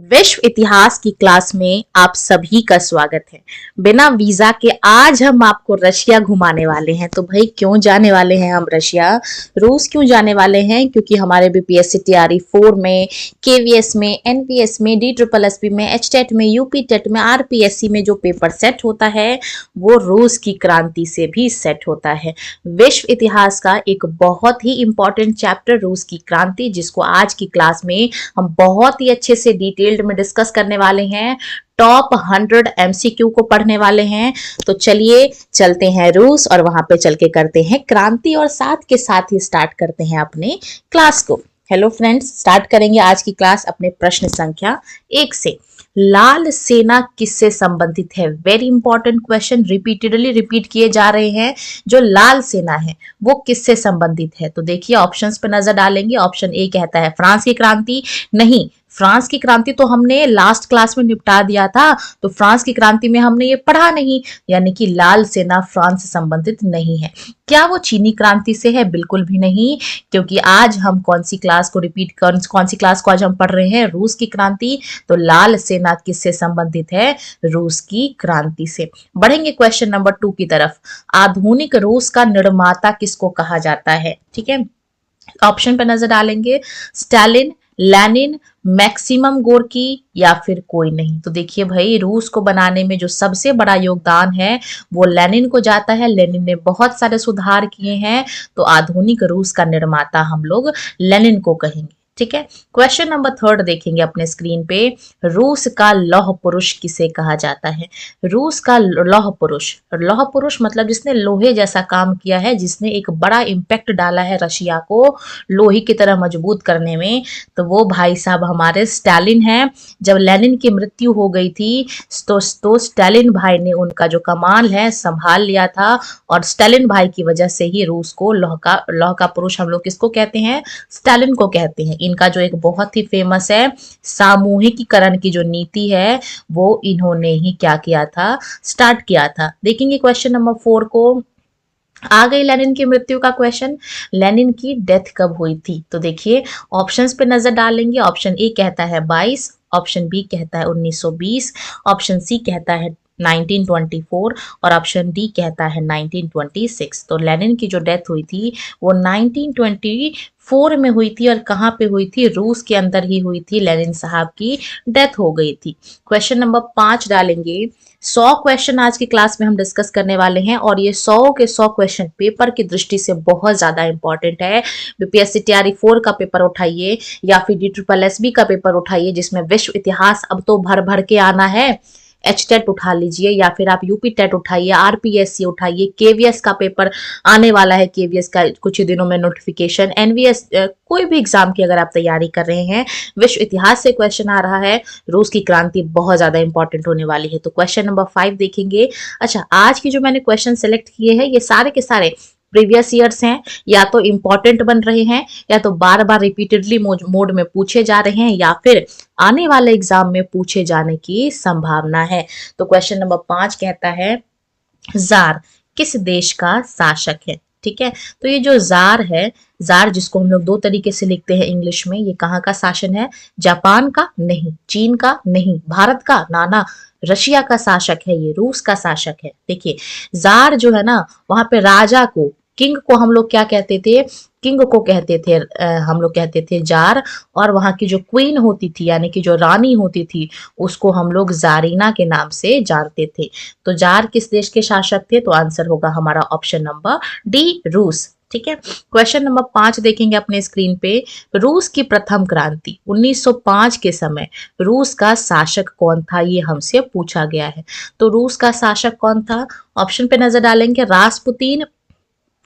विश्व इतिहास की क्लास में आप सभी का स्वागत है। बिना वीजा के आज हम आपको रशिया घुमाने वाले हैं। तो भाई क्यों जाने वाले हैं हम रशिया? रूस क्यों जाने वाले हैं? क्योंकि हमारे बीपीएससी तैयारी 4 में, केवीएस में, एनपीएस में, DSSB में, एचटेट में, यूपी टेट में, आरपीएससी में जो पेपर सेट होता है वो रूस की क्रांति से भी सेट होता है। विश्व इतिहास का एक बहुत ही इंपॉर्टेंट चैप्टर रूस की क्रांति, जिसको आज की क्लास में हम बहुत ही अच्छे से डिटेल्ड में डिस्कस करने वाले हैं। टॉप 100 एमसीक्यू को पढ़ने वाले हैं। तो चलिए चलते हैं रूस और वहां पे चल के करते हैं क्रांति और साथ के साथ ही स्टार्ट करते हैं अपने क्लास को। हेलो फ्रेंड्स, स्टार्ट करेंगे आज की क्लास अपने प्रश्न संख्या 1 से। लाल सेना किससे संबंधित है? Very important question, repeatedly repeat किए जा रहे हैं। जो लाल सेना है वो किससे संबंधित है? तो देखिए ऑप्शंस पे नजर डालेंगे। ऑप्शन ए कहता है फ्रांस की क्रांति। नहीं, फ्रांस की क्रांति तो हमने लास्ट क्लास में निपटा दिया था, तो फ्रांस की क्रांति में हमने ये पढ़ा नहीं, यानी कि लाल सेना फ्रांस से संबंधित नहीं है। क्या वो चीनी क्रांति से है? बिल्कुल भी नहीं, क्योंकि आज हम कौन सी क्लास को आज हम पढ़ रहे हैं? रूस की क्रांति। तो लाल सेना किससे संबंधित है? रूस की क्रांति से। बढ़ेंगे क्वेश्चन नंबर 2 की तरफ। आधुनिक रूस का निर्माता किसको कहा जाता है? ठीक है, ऑप्शन पे नजर डालेंगे। स्टालिन, लेनिन, मैक्सिमम गोर्की या फिर कोई नहीं। तो देखिए भाई, रूस को बनाने में जो सबसे बड़ा योगदान है वो लेनिन को जाता है। लेनिन ने बहुत सारे सुधार किए हैं, तो आधुनिक रूस का निर्माता हम लोग लेनिन को कहेंगे। ठीक है, क्वेश्चन नंबर 3 देखेंगे अपने स्क्रीन पे। रूस का लौह पुरुष किसे कहा जाता है? रूस का लौह पुरुष मतलब जिसने लोहे जैसा काम किया है, जिसने एक बड़ा इम्पैक्ट डाला है रशिया को लोहे की तरह मजबूत करने में, तो वो भाई साहब हमारे स्टालिन हैं। जब लेनिन की मृत्यु हो गई थी तो स्टालिन भाई ने उनका जो कमान है संभाल लिया था, और स्टालिन भाई की वजह से ही रूस को लौह का पुरुष हम लोग किसको कहते हैं? स्टालिन को कहते हैं। इनका जो एक बहुत ही फेमस है सामूहिकीकरण की जो नीति है वो इन्होंने ही क्या किया था? स्टार्ट किया था। देखेंगे क्वेश्चन नंबर 4 को। आ गई लेनिन की मृत्यु का क्वेश्चन। लेनिन की डेथ कब हुई थी? तो देखिए ऑप्शंस पे नजर डालेंगे। ऑप्शन ए कहता है 22, ऑप्शन बी कहता है 1920, ऑप्शन सी कहता है 1924 और ऑप्शन डी कहता है 1926। तो लेनिन की जो डेथ हुई थी वो 1924 में हुई थी। और कहाँ पे हुई थी? रूस के अंदर ही हुई थी। लेनिन साहब की डेथ हो गई थी। क्वेश्चन नंबर 5 डालेंगे। 100 क्वेश्चन आज की क्लास में हम डिस्कस करने वाले हैं, और ये 100 के 100 क्वेश्चन पेपर की दृष्टि से बहुत ज्यादा इंपॉर्टेंट है। बीपीएससी तैयारी 4 का पेपर उठाइए या फिर DSSB का पेपर उठाइए, जिसमें विश्व इतिहास अब तो भर भर के आना है। एचटेट उठा लीजिए या फिर आप यूपी टेट उठाइए, आरपीएससी उठाइए, केवीएस का पेपर आने वाला है। केवीएस का कुछ ही दिनों में नोटिफिकेशन, एनवीएस कोई भी एग्जाम की अगर आप तैयारी कर रहे हैं, विश्व इतिहास से क्वेश्चन आ रहा है। रूस की क्रांति बहुत ज्यादा इंपॉर्टेंट होने वाली है। तो क्वेश्चन नंबर 5 देखेंगे। अच्छा, आज की जो मैंने क्वेश्चन सेलेक्ट किए हैं ये सारे के सारे प्रीवियस ईयर्स हैं, या तो इंपॉर्टेंट बन रहे हैं, या तो बार बार रिपीटेडली मोड में पूछे जा रहे हैं, या फिर आने वाले एग्जाम में पूछे जाने की संभावना है। तो क्वेश्चन नंबर 5 कहता है जार किस देश का शासक है? ठीक है, तो ये जो जार है, जार जिसको हम लोग 2 तरीके से लिखते हैं इंग्लिश में, ये कहाँ का शासन है? जापान का? नहीं। चीन का? नहीं। भारत का? ना। रशिया का शासक है, ये रूस का शासक है। देखिए जार जो है ना, वहां पे राजा को, किंग को हम लोग क्या कहते थे? किंग को कहते थे हम लोग कहते थे जार। और वहां की जो क्वीन होती थी, यानी कि जो रानी होती थी, उसको हम लोग जारीना के नाम से जानते थे। तो जार किस देश के शासक थे? तो आंसर होगा हमारा ऑप्शन नंबर डी, रूस। ठीक है, क्वेश्चन नंबर 5 देखेंगे अपने स्क्रीन पे। रूस की प्रथम क्रांति 1905 के समय रूस का शासक कौन था? ये हमसे पूछा गया है। तो रूस का शासक कौन था? ऑप्शन पे नजर डालेंगे। रासपुतीन?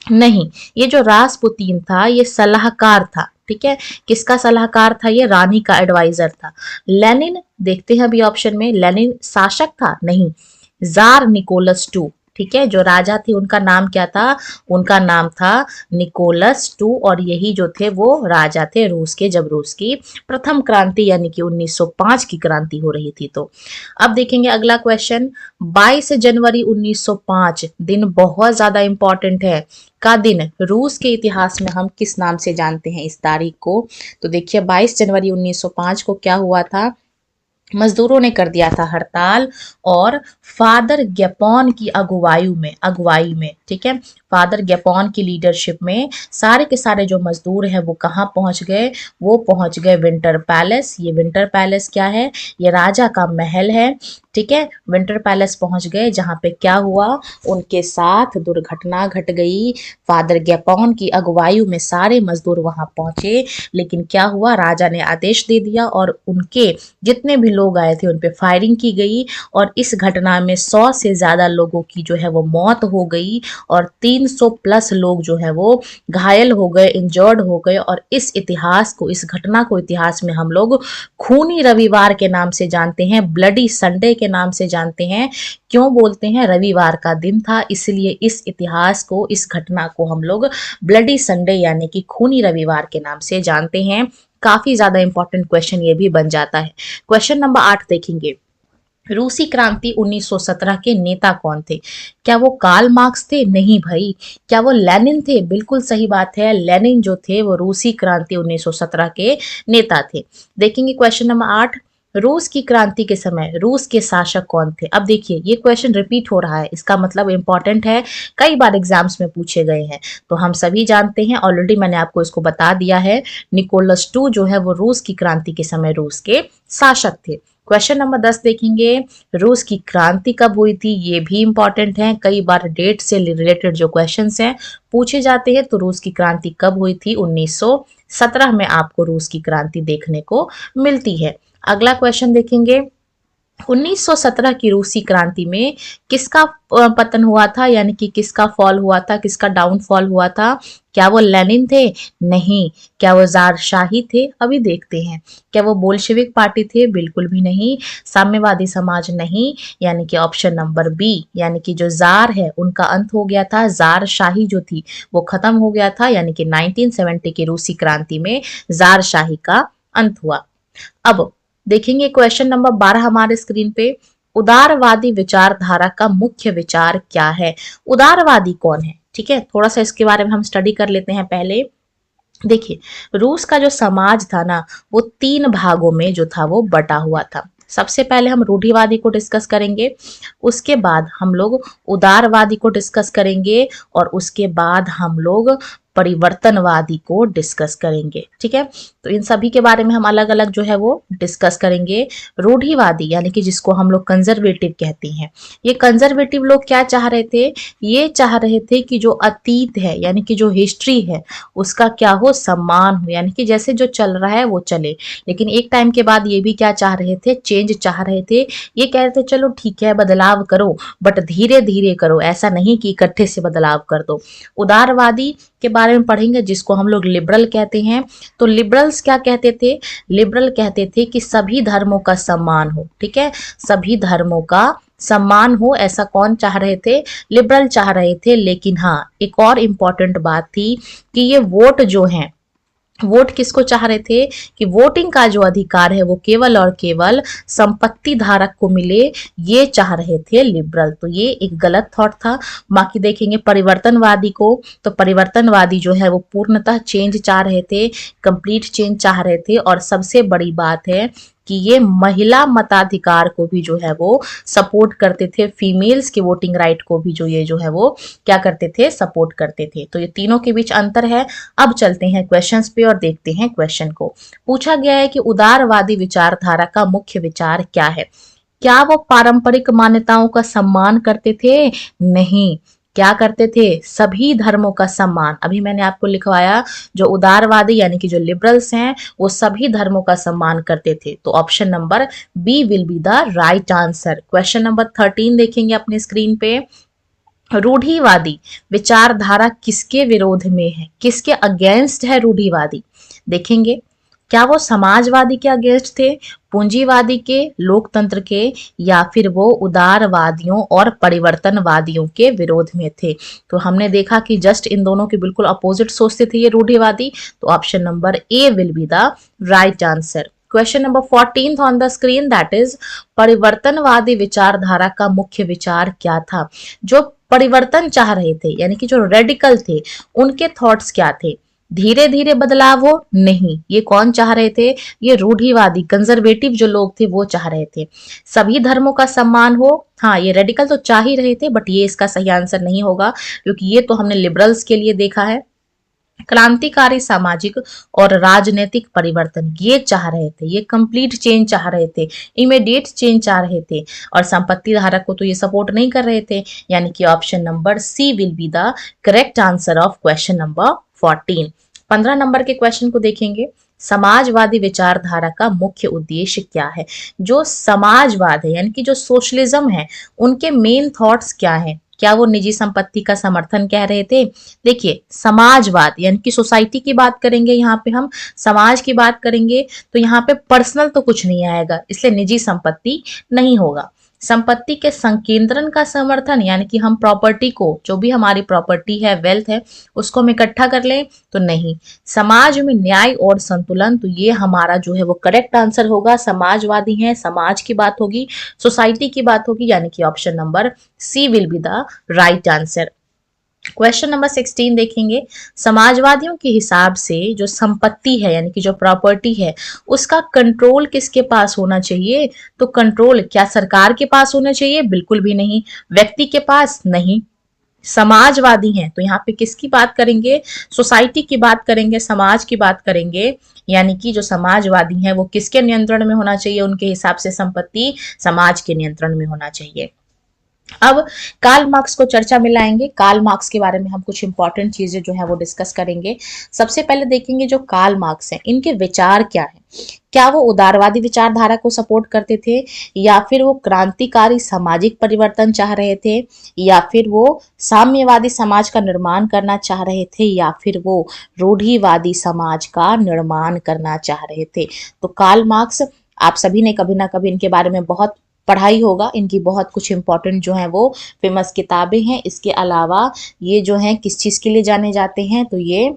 नहीं, ये जो रासपुतीन था ये सलाहकार था। ठीक है, किसका सलाहकार था? ये रानी का एडवाइजर था। लेनिन? देखते हैं अभी ऑप्शन में, लेनिन शासक था? नहीं। जार निकोलस टू, ठीक है, जो राजा थे उनका नाम क्या था? उनका नाम था निकोलस टू, और यही जो थे वो राजा थे रूस के, जब रूस की प्रथम क्रांति यानी कि 1905 की क्रांति हो रही थी। तो अब देखेंगे अगला क्वेश्चन। 22 जनवरी 1905 दिन बहुत ज्यादा इंपॉर्टेंट है। का दिन रूस के इतिहास में हम किस नाम से जानते हैं इस तारीख को? तो देखिए 22 जनवरी 1905 को क्या हुआ था? मजदूरों ने कर दिया था हड़ताल, और फादर गैपोन की अगुवाई में, ठीक है, फादर गैपोन की लीडरशिप में सारे के सारे जो मजदूर हैं वो कहाँ पहुंच गए, वो पहुंच गए विंटर पैलेस। ये विंटर पैलेस क्या है, ये राजा का महल है, ठीक है। विंटर पैलेस पहुंच गए, जहां पे क्या हुआ, उनके साथ दुर्घटना घट गई। फादर गैपोन की अगुवाई में सारे मजदूर वहां पहुंचे, लेकिन क्या हुआ, राजा ने आदेश दे दिया और उनके जितने भी लोग आए थे उन पे फायरिंग की गई, और इस घटना में 100 से ज्यादा लोगों की जो है वो मौत हो गई, और 300 प्लस लोग जो है वो घायल हो गए, इंजर्ड हो गए। और इस घटना को इतिहास में हम लोग खूनी रविवार के नाम से जानते हैं, ब्लडी संडे के नाम से जानते हैं। क्यों बोलते हैं, रविवार का दिन था, इसलिए इस घटना को हम लोग ब्लडी संडे यानी कि खूनी रविवार के नाम से जानते हैं। काफी ज्यादा इंपॉर्टेंट क्वेश्चन ये भी बन जाता है। क्वेश्चन नंबर 8 देखेंगे, रूसी क्रांति 1917 के नेता कौन थे? क्या वो कार्ल मार्क्स थे? नहीं भाई। क्या वो लेनिन थे? बिल्कुल सही बात है, लेनिन जो थे वो रूसी क्रांति 1917 के नेता थे। देखेंगे क्वेश्चन नंबर 8, रूस की क्रांति के समय रूस के शासक कौन थे? अब देखिए ये क्वेश्चन रिपीट हो रहा है, इसका मतलब इंपॉर्टेंट है, कई बार एग्जाम्स में पूछे गए हैं। तो हम सभी जानते हैं, ऑलरेडी मैंने आपको इसको बता दिया है, निकोलस टू जो है वो रूस की क्रांति के समय रूस के शासक थे। क्वेश्चन नंबर 10 देखेंगे, रूस की क्रांति कब हुई थी? ये भी इंपॉर्टेंट है, कई बार डेट से रिलेटेड जो क्वेश्चंस हैं पूछे जाते हैं। तो रूस की क्रांति कब हुई थी? 1917 में आपको रूस की क्रांति देखने को मिलती है। अगला क्वेश्चन देखेंगे, 1917 की रूसी क्रांति में किसका पतन हुआ था, यानी कि किसका फॉल हुआ था, किसका डाउनफॉल हुआ था? क्या वो लेनिन थे? नहीं। क्या वो जार शाही थे? अभी देखते हैं। क्या वो बोल्शेविक पार्टी थे? बिल्कुल भी नहीं। साम्यवादी समाज? नहीं। यानी कि ऑप्शन नंबर बी, यानी कि जो जार है उनका अंत हो गया था, जार शाही जो थी वो खत्म हो गया था, यानी कि 1970 की रूसी क्रांति में जार शाही का अंत हुआ। अब देखेंगे क्वेश्चन नंबर 12 हमारे स्क्रीन पे, उदारवादी विचारधारा का मुख्य विचार क्या है? उदारवादी कौन है? ठीक है, थोड़ा सा इसके बारे में हम स्टडी कर लेते हैं पहले। देखिए, रूस का जो समाज था ना, वो 3 भागों में जो था वो बटा हुआ था। सबसे पहले हम रूढ़िवादी को डिस्कस करेंगे, उसके बाद हम लोग उदारवादी को डिस्कस करेंगे, और उसके बाद हम लोग परिवर्तनवादी को डिस्कस करेंगे। ठीक है, तो इन सभी के बारे में हम अलग अलग जो है वो डिस्कस करेंगे। रूढ़िवादी यानी कि जिसको हम लोग कंजर्वेटिव कहते हैं, ये कंजर्वेटिव लोग क्या चाह रहे थे? ये चाह रहे थे कि जो अतीत है यानी कि जो हिस्ट्री है उसका क्या हो, सम्मान हो, यानी कि जैसे जो चल रहा है वो चले। लेकिन एक टाइम के बाद ये भी क्या चाह रहे थे? चेंज चाह रहे थे। ये कह रहे थे चलो ठीक है बदलाव करो, बट धीरे धीरे करो, ऐसा नहीं कि इकट्ठे से बदलाव कर दो। उदारवादी के बारे में पढ़ेंगे, जिसको हम लोग लिबरल कहते हैं। तो लिबरल्स क्या कहते थे? लिबरल कहते थे कि सभी धर्मों का सम्मान हो। ठीक है, सभी धर्मों का सम्मान हो, ऐसा कौन चाह रहे थे? लिबरल चाह रहे थे। लेकिन हाँ, एक और इम्पॉर्टेंट बात थी कि ये वोट जो है, वोट किसको चाह रहे थे? कि वोटिंग का जो अधिकार है वो केवल और केवल संपत्ति धारक को मिले, ये चाह रहे थे लिबरल। तो ये एक गलत थॉट था। बाकी देखेंगे परिवर्तनवादी को, तो परिवर्तनवादी जो है वो पूर्णतः चेंज चाह रहे थे, कंप्लीट चेंज चाह रहे थे। और सबसे बड़ी बात है कि ये महिला मताधिकार को भी जो है वो सपोर्ट करते थे, फीमेल्स के वोटिंग राइट को भी जो है वो क्या करते थे? सपोर्ट करते थे। तो ये तीनों के बीच अंतर है। अब चलते हैं क्वेश्चंस पे और देखते हैं क्वेश्चन को। पूछा गया है कि उदारवादी विचारधारा का मुख्य विचार क्या है? क्या वो पारंपरिक मान्यताओं का सम्मान करते थे? नहीं। क्या करते थे? सभी धर्मों का सम्मान। अभी मैंने आपको लिखवाया, जो उदारवादी यानी कि जो लिबरल्स हैं वो सभी धर्मों का सम्मान करते थे। तो option number B will be the right answer. Question number 13 देखेंगे अपने स्क्रीन पे, रूढ़िवादी विचारधारा किसके विरोध में है? किसके अगेंस्ट है रूढ़िवादी? देखेंगे, क्या वो समाजवादी के अगेंस्ट थे, पूंजीवादी के, लोकतंत्र के, या फिर वो उदारवादियों और परिवर्तनवादियों के विरोध में थे? तो हमने देखा कि जस्ट इन दोनों के बिल्कुल अपोजिट सोचते थे ये रूढ़िवादी। तो option number A will be the right answer. Question number 14 on the screen, that is परिवर्तनवादी विचारधारा का मुख्य विचार क्या था? जो परिवर्तन चाह रहे थे यानी कि जो रेडिकल थे, उनके थॉट्स क्या थे? धीरे धीरे बदलाव हो, नहीं। ये कौन चाह रहे थे? ये रूढ़िवादी कंजर्वेटिव जो लोग थे वो चाह रहे थे। सभी धर्मों का सम्मान हो, हाँ ये रेडिकल तो चाह ही रहे थे, बट ये इसका सही आंसर नहीं होगा, क्योंकि ये तो हमने लिबरल्स के लिए देखा है। क्रांतिकारी सामाजिक और राजनीतिक परिवर्तन ये चाह रहे थे, ये कंप्लीट चेंज चाह रहे थे, इमीडिएट चेंज चाह रहे थे, और संपत्ति धारक को तो ये सपोर्ट नहीं कर रहे थे। यानी कि option number C will be the correct answer of question number 14। 15 number के क्वेश्चन को देखेंगे। समाजवादी विचारधारा का मुख्य उद्देश्य क्या है? जो समाजवाद है यानी कि जो सोशलिज्म है, उनके मेन थॉट्स क्या है? क्या वो निजी संपत्ति का समर्थन कह रहे थे? देखिए, समाजवाद यानी कि सोसाइटी की बात करेंगे, यहाँ पे हम समाज की बात करेंगे, तो यहाँ पे पर्सनल तो कुछ नहीं आएगा, इसलिए निजी संपत्ति नहीं होगा। संपत्ति के संकेंद्रण का समर्थन यानी कि हम प्रॉपर्टी को, जो भी हमारी प्रॉपर्टी है, वेल्थ है, उसको हम इकट्ठा कर लें, तो नहीं। समाज में न्याय और संतुलन, तो ये हमारा जो है वो करेक्ट आंसर होगा। समाजवादी है, समाज की बात होगी, सोसाइटी की बात होगी, यानी कि option number C will be the right answer. Question number 16 देखेंगे। समाजवादियों के हिसाब से जो संपत्ति है यानी कि जो प्रॉपर्टी है, उसका कंट्रोल किसके पास होना चाहिए? तो कंट्रोल क्या सरकार के पास होना चाहिए? बिल्कुल भी नहीं। व्यक्ति के पास? नहीं। समाजवादी हैं तो यहाँ पे किसकी बात करेंगे? सोसाइटी की बात करेंगे, समाज की बात करेंगे। यानी कि जो समाजवादी हैं वो किसके नियंत्रण में होना चाहिए? उनके हिसाब से संपत्ति समाज के नियंत्रण में होना चाहिए। अब कार्ल मार्क्स को चर्चा में लाएंगे। कार्ल मार्क्स के बारे में हम कुछ इंपॉर्टेंट चीजें जो है वो डिस्कस करेंगे। सबसे पहले देखेंगे जो कार्ल मार्क्स हैं, इनके विचार क्या है। क्या वो उदारवादी विचारधारा को सपोर्ट करते थे, या फिर वो क्रांतिकारी सामाजिक परिवर्तन चाह रहे थे, या फिर वो साम्यवादी समाज का निर्माण करना चाह रहे थे, या फिर वो रूढ़िवादी समाज का निर्माण करना चाह रहे थे? तो कार्ल मार्क्स, आप सभी ने कभी ना कभी इनके बारे में बहुत पढ़ाई होगा। इनकी बहुत कुछ इंपॉर्टेंट जो है वो फेमस किताबें हैं। इसके अलावा ये जो है किस चीज के लिए जाने जाते हैं? तो ये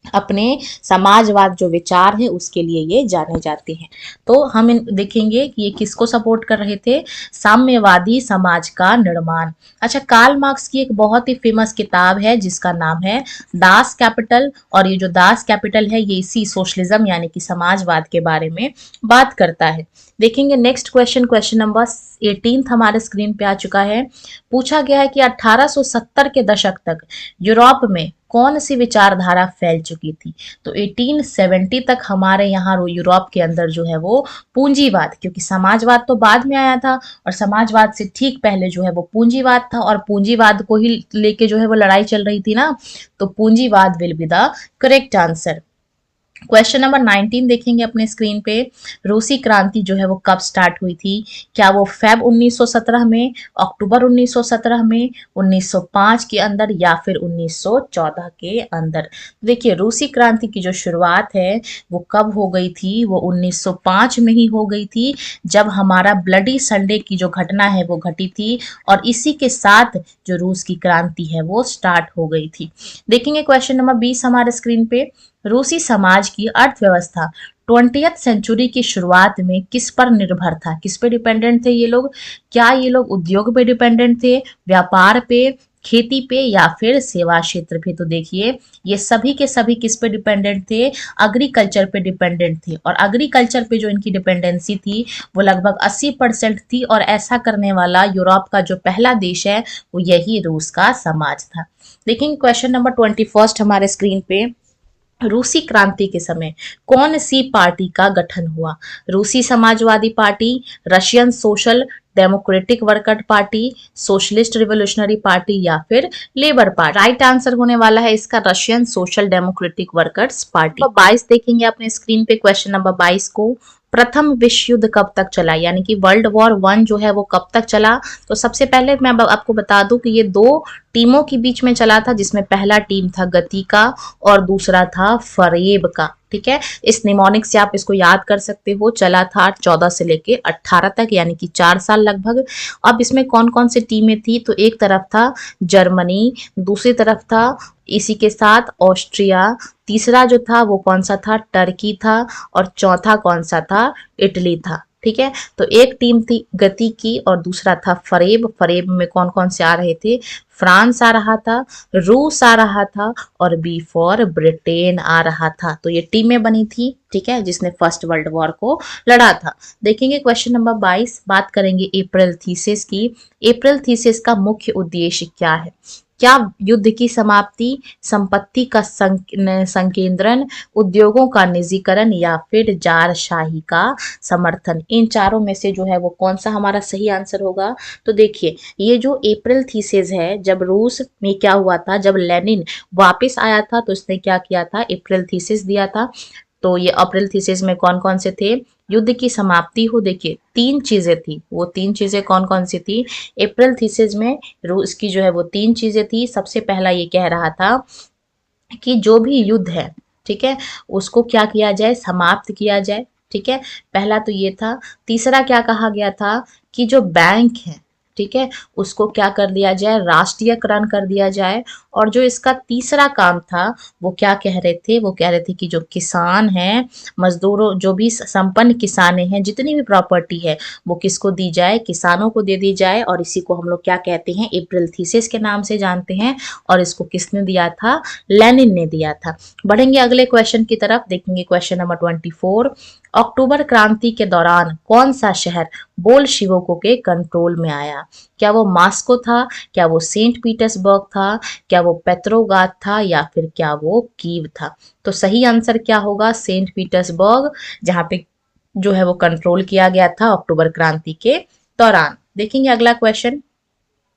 अपने समाजवाद जो विचार है उसके लिए ये जाने जाते हैं। तो हम देखेंगे कि ये किसको सपोर्ट कर रहे थे? साम्यवादी समाज का निर्माण। अच्छा, कार्ल मार्क्स की एक बहुत ही फेमस किताब है जिसका नाम है दास कैपिटल, और ये जो दास कैपिटल है ये इसी सोशलिज्म यानी कि समाजवाद के बारे में बात करता है। देखेंगे नेक्स्ट क्वेश्चन, क्वेश्चन नंबर 18 हमारे स्क्रीन पे आ चुका है। पूछा गया है कि 1870 के दशक तक यूरोप में कौन सी विचारधारा फैल चुकी थी? तो 1870 तक हमारे यहाँ यूरोप के अंदर जो है वो पूंजीवाद, क्योंकि समाजवाद तो बाद में आया था, और समाजवाद से ठीक पहले जो है वो पूंजीवाद था, और पूंजीवाद को ही लेके जो है वो लड़ाई चल रही थी ना, तो पूंजीवाद will be the correct answer. Question number 19 देखेंगे अपने स्क्रीन पे। रूसी क्रांति जो है वो कब स्टार्ट हुई थी? क्या वो फेब 1917 में, अक्टूबर 1917 में, 1905 के अंदर, या फिर 1914 के अंदर? देखिए, रूसी क्रांति की जो शुरुआत है वो कब हो गई थी? वो 1905 में ही हो गई थी, जब हमारा ब्लडी संडे की जो घटना है वो घटी थी, और इसी के साथ जो रूस की क्रांति है वो स्टार्ट हो गई थी। देखेंगे क्वेश्चन नंबर 20 हमारे स्क्रीन पे। रूसी समाज की अर्थव्यवस्था 20th सेंचुरी की शुरुआत में किस पर निर्भर था? किस पे डिपेंडेंट थे ये लोग? क्या ये लोग उद्योग पे डिपेंडेंट थे, व्यापार पे, खेती पे, या फिर सेवा क्षेत्र पे? तो देखिए, ये सभी के सभी किस पे डिपेंडेंट थे? एग्रीकल्चर पे डिपेंडेंट थे, और एग्रीकल्चर पे जो इनकी डिपेंडेंसी थी वो लगभग 80% थी, और ऐसा करने वाला यूरोप का जो पहला देश है वो यही रूस का समाज था। देखेंगे क्वेश्चन नंबर 21 हमारे स्क्रीन पे। रूसी क्रांति के समय कौन सी पार्टी का गठन हुआ? रूसी Samajwadi party, Russian social democratic worker party, socialist revolutionary party, या फिर लेबर पार्टी? राइट आंसर होने वाला है इसका Russian social democratic workers party. 22 देखेंगे अपने स्क्रीन पे, क्वेश्चन नंबर 22 को। प्रथम विश्व युद्ध कब तक चला, यानी कि वर्ल्ड वॉर 1 जो है वो कब तक चला? तो सबसे पहले मैं आपको बता दूं कि ये दो टीमों के बीच में चला था, जिसमें पहला टीम था गति का और दूसरा था फरेब का। ठीक है, इस निमोनिक से आप इसको याद कर सकते हो। चला था 14 से लेके 18 तक, यानी कि 4 साल लगभग। अब इसमें कौन कौन सी टीमें थी? तो एक तरफ था जर्मनी, दूसरी तरफ था इसी के साथ ऑस्ट्रिया, तीसरा जो था वो कौन सा था? टर्की था, और चौथा कौन सा था? इटली था। ठीक है। तो एक टीम थी गति की और दूसरा था फरेब। फरेब में कौन कौन से आ रहे थे? फ्रांस आ रहा था, रूस आ रहा था और बी फॉर ब्रिटेन आ रहा था। तो ये टीमें बनी थी, ठीक है, जिसने फर्स्ट वर्ल्ड वॉर को लड़ा था। देखेंगे क्वेश्चन नंबर 22, बात करेंगे अप्रैल थीसिस की। अप्रैल थीसिस का मुख्य उद्देश्य क्या है? क्या युद्ध की समाप्ति, संपत्ति का संकेंद्रण, उद्योगों का निजीकरण या फिर जारशाही का समर्थन? इन चारों में से जो है वो कौन सा हमारा सही आंसर होगा? तो देखिए, ये जो अप्रैल थीसिस है, जब रूस में क्या हुआ था, जब लेनिन वापस आया था तो उसने क्या किया था? अप्रैल थीसिस दिया था। तो ये अप्रैल थीसिस में कौन कौन से थे? युद्ध की समाप्ति हो, देखिए तीन चीजें थी, वो तीन चीजें कौन कौन सी थी अप्रैल थीसिस में? रूस की जो है वो तीन चीजें थी। सबसे पहला ये कह रहा था कि जो भी युद्ध है, ठीक है, उसको क्या किया जाए? समाप्त किया जाए, ठीक है, पहला तो ये था। तीसरा क्या कहा गया था? कि जो बैंक है, ठीक है, उसको क्या कर दिया जाए? राष्ट्रीयकरण कर दिया जाए। और जो इसका तीसरा काम था, वो क्या कह रहे थे? वो कह रहे थे कि जो किसान हैं, मजदूरों, जो भी संपन्न किसाने हैं, जितनी भी प्रॉपर्टी है वो किसको दी जाए? किसानों को दे दी जाए। और इसी को हम लोग क्या कहते हैं? अप्रैल थीसिस के नाम से जानते हैं। और इसको किसने दिया था? लेनिन ने दिया था। बढ़ेंगे अगले क्वेश्चन की तरफ, देखेंगे क्वेश्चन नंबर 24। अक्टूबर क्रांति के दौरान कौन सा शहर बोल्शिविकों के कंट्रोल में आया? क्या वो मॉस्को था? क्या वो सेंट पीटर्सबर्ग था? क्या वो पेट्रोग्राद था? या फिर क्या वो कीव था? तो सही आंसर क्या होगा? सेंट पीटर्सबर्ग, जहां पे जो है वो कंट्रोल किया गया था अक्टूबर क्रांति के दौरान। देखेंगे अगला क्वेश्चन।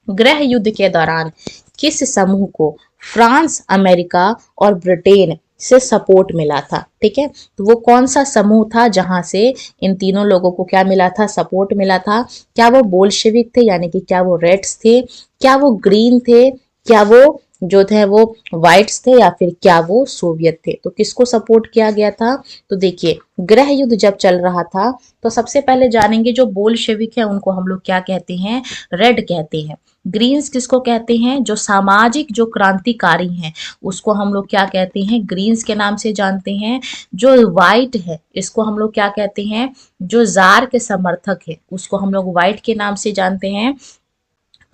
गृह युद्ध के दौरान किस समूह को फ्रांस, अमेरिका और ब्रिटेन से सपोर्ट मिला था? ठीक है, तो वो कौन सा समूह था जहां से इन तीनों लोगों को क्या मिला था? सपोर्ट मिला था। क्या वो बोल्शेविक थे, यानी कि क्या वो रेड्स थे? क्या वो ग्रीन थे? क्या वो जो थे वो व्हाइट्स थे? या फिर क्या वो सोवियत थे? तो किसको सपोर्ट किया गया था? तो देखिए, गृह युद्ध जब चल रहा था तो सबसे पहले जानेंगे, जो बोल्शेविक है उनको हम लोग क्या कहते हैं? रेड कहते हैं। ग्रीन्स किसको कहते हैं? जो सामाजिक जो क्रांतिकारी हैं उसको हम लोग क्या कहते हैं? ग्रीन्स के नाम से जानते हैं। जो व्हाइट है इसको हम लोग क्या कहते हैं? जो जार के समर्थक है उसको हम लोग व्हाइट के नाम से जानते हैं।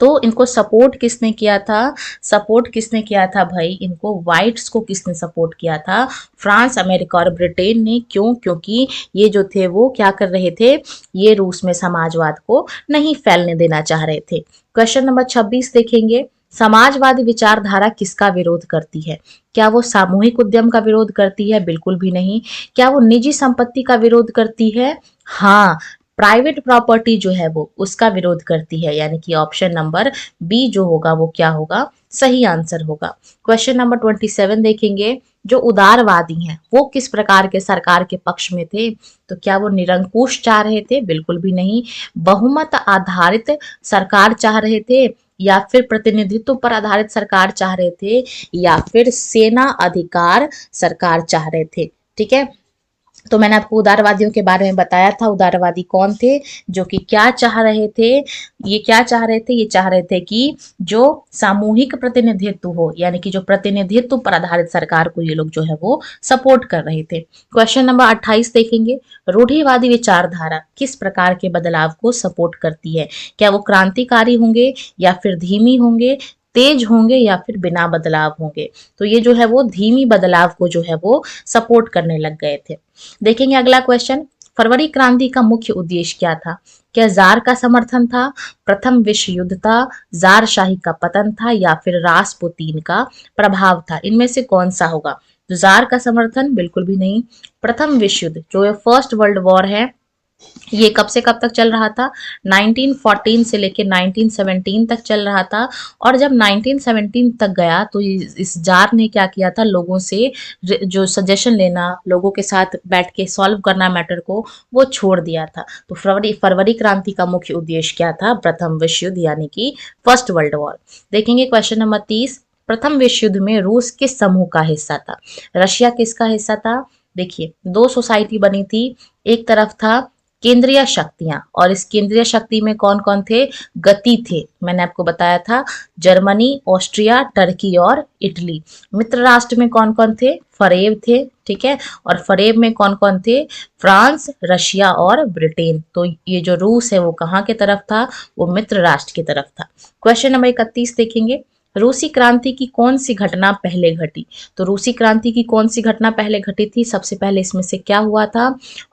तो इनको सपोर्ट किसने किया था? सपोर्ट किसने किया था भाई? इनको व्हाइट्स को किसने सपोर्ट किया था? फ्रांस, अमेरिका और ब्रिटेन ने। क्यों? क्योंकि ये जो थे वो क्या कर रहे थे? ये रूस में समाजवाद को नहीं फैलने देना चाह रहे थे। क्वेश्चन नंबर 26 देखेंगे। समाजवादी विचारधारा किसका विरोध करती है? क्या वो सामूहिक उद्यम का विरोध करती है? बिल्कुल भी नहीं। क्या वो निजी संपत्ति का विरोध करती है? हाँ, प्राइवेट प्रॉपर्टी जो है वो उसका विरोध करती है, यानी कि ऑप्शन नंबर बी जो होगा वो क्या होगा? सही आंसर होगा। क्वेश्चन नंबर 27 देखेंगे। जो उदारवादी हैं वो किस प्रकार के सरकार के पक्ष में थे? तो क्या वो निरंकुश चाह रहे थे? बिल्कुल भी नहीं। बहुमत आधारित सरकार चाह रहे थे, या फिर प्रतिनिधित्व पर आधारित सरकार चाह रहे थे, या फिर सेना अधिकार सरकार चाह रहे थे? ठीक है, तो मैंने आपको उदारवादियों के बारे में बताया था। उदारवादी कौन थे? जो कि क्या चाह रहे थे? ये क्या चाह रहे थे? ये चाह रहे थे कि जो सामूहिक प्रतिनिधित्व हो, यानी कि जो प्रतिनिधित्व पर आधारित सरकार को ये लोग जो है वो सपोर्ट कर रहे थे। क्वेश्चन नंबर 28 देखेंगे। रूढ़िवादी विचारधारा किस प्रकार के बदलाव को सपोर्ट करती है? क्या वो क्रांतिकारी होंगे, या फिर धीमी होंगे, तेज होंगे, या फिर बिना बदलाव होंगे? तो ये जो है वो धीमी बदलाव को जो है वो सपोर्ट करने लग गए थे। देखेंगे अगला क्वेश्चन। फरवरी क्रांति का मुख्य उद्देश्य क्या था? क्या जार का समर्थन था, प्रथम विश्व युद्ध था, जारशाही का पतन था, या फिर रासपुतीन का प्रभाव था? इनमें से कौन सा होगा? तो जार का समर्थन बिल्कुल भी नहीं। प्रथम विश्व युद्ध जो है फर्स्ट वर्ल्ड वॉर है, ये कब से कब तक चल रहा था? 1914 से लेके 1917 तक चल रहा था। और जब 1917 तक गया तो इस जार ने क्या किया था? लोगों से जो सजेशन लेना, लोगों के साथ बैठ के सॉल्व करना मैटर को, वो छोड़ दिया था। तो फरवरी क्रांति का मुख्य उद्देश्य क्या था? प्रथम विश्व युद्ध, यानी कि फर्स्ट वर्ल्ड वॉर। देखेंगे क्वेश्चन नंबर 30। प्रथम विश्व युद्ध में रूस किस समूह का हिस्सा था? रशिया किसका हिस्सा था? देखिए, दो सोसाइटी बनी थी। एक तरफ था केंद्रीय शक्तियां, और इस केंद्रीय शक्ति में कौन कौन थे? गति थे, मैंने आपको बताया था, जर्मनी, ऑस्ट्रिया, टर्की और इटली। मित्र राष्ट्र में कौन कौन थे? फरेब थे, ठीक है, और फरेब में कौन कौन थे? फ्रांस, रशिया और ब्रिटेन। तो ये जो रूस है वो कहाँ की तरफ था? वो मित्र राष्ट्र की तरफ था। क्वेश्चन नंबर 31 देखेंगे, रूसी क्रांति की कौन सी घटना पहले घटी? तो रूसी क्रांति की कौन सी घटना पहले घटी थी? सबसे पहले इसमें से क्या हुआ था?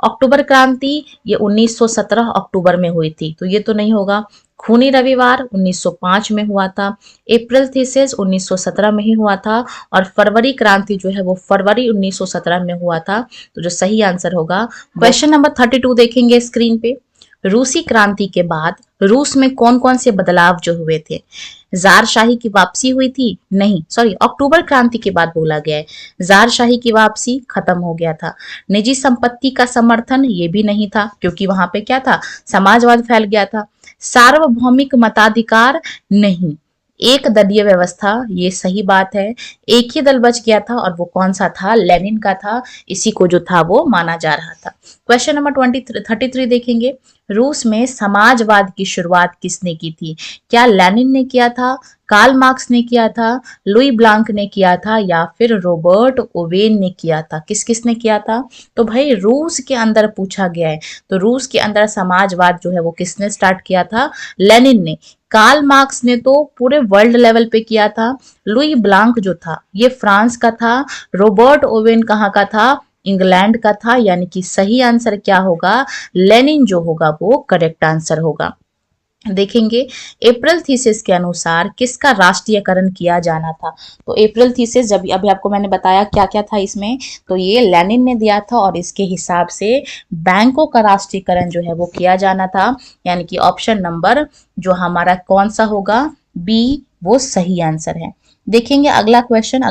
अक्टूबर क्रांति, ये 1917 अक्टूबर में हुई थी, तो ये तो नहीं होगा। खूनी रविवार 1905 में हुआ था। अप्रैल थीसिस 1917 में ही हुआ था, और फरवरी क्रांति जो है वो फरवरी 1917 में हुआ था। तो जो सही आंसर होगा, क्वेश्चन नंबर 32 देखेंगे स्क्रीन पे। रूसी क्रांति के बाद रूस में कौन कौन से बदलाव जो हुए थे? ज़ारशाही की वापसी हुई थी? नहीं, सॉरी, अक्टूबर क्रांति के बाद बोला गया है। ज़ारशाही की वापसी खत्म हो गया था। निजी संपत्ति का समर्थन, ये भी नहीं था, क्योंकि वहां पे क्या था? समाजवाद फैल गया था। सार्वभौमिक मताधिकार, नहीं। एक दलीय व्यवस्था, ये सही बात है। एक ही दल बच गया था, और वो कौन सा था? लेनिन का था। इसी को जो था वो माना जा रहा था। क्वेश्चन नंबर 33 देखेंगे, रूस में समाजवाद की शुरुआत किसने की थी? क्या लेनिन ने किया था, कार्ल मार्क्स ने किया था, लुई ब्लांक ने किया था, या फिर रॉबर्ट ओवेन ने किया था? किस किस ने किया था? तो भाई रूस के अंदर पूछा गया है, तो रूस के अंदर समाजवाद जो है वो किसने स्टार्ट किया था? लेनिन ने। कार्ल मार्क्स ने तो पूरे वर्ल्ड लेवल पे किया था। लुई ब्लांक जो था ये फ्रांस का था। रॉबर्ट ओवेन कहाँ का था? इंग्लैंड का था। यानी कि सही आंसर क्या होगा? लेनिन जो होगा वो करेक्ट आंसर होगा। देखेंगे, अप्रैल थीसिस के अनुसार किसका राष्ट्रीयकरण किया जाना था? तो अप्रैल थीसिस, जब अभी आपको मैंने बताया क्या क्या था इसमें, तो ये लेनिन ने दिया था, और इसके हिसाब से बैंकों का राष्ट्रीयकरण जो है वो किया जाना था। यानी कि ऑप्शन नंबर जो हमारा कौन सा होगा? बी, वो सही आंसर है। देखेंगे अगला क्वेश्चन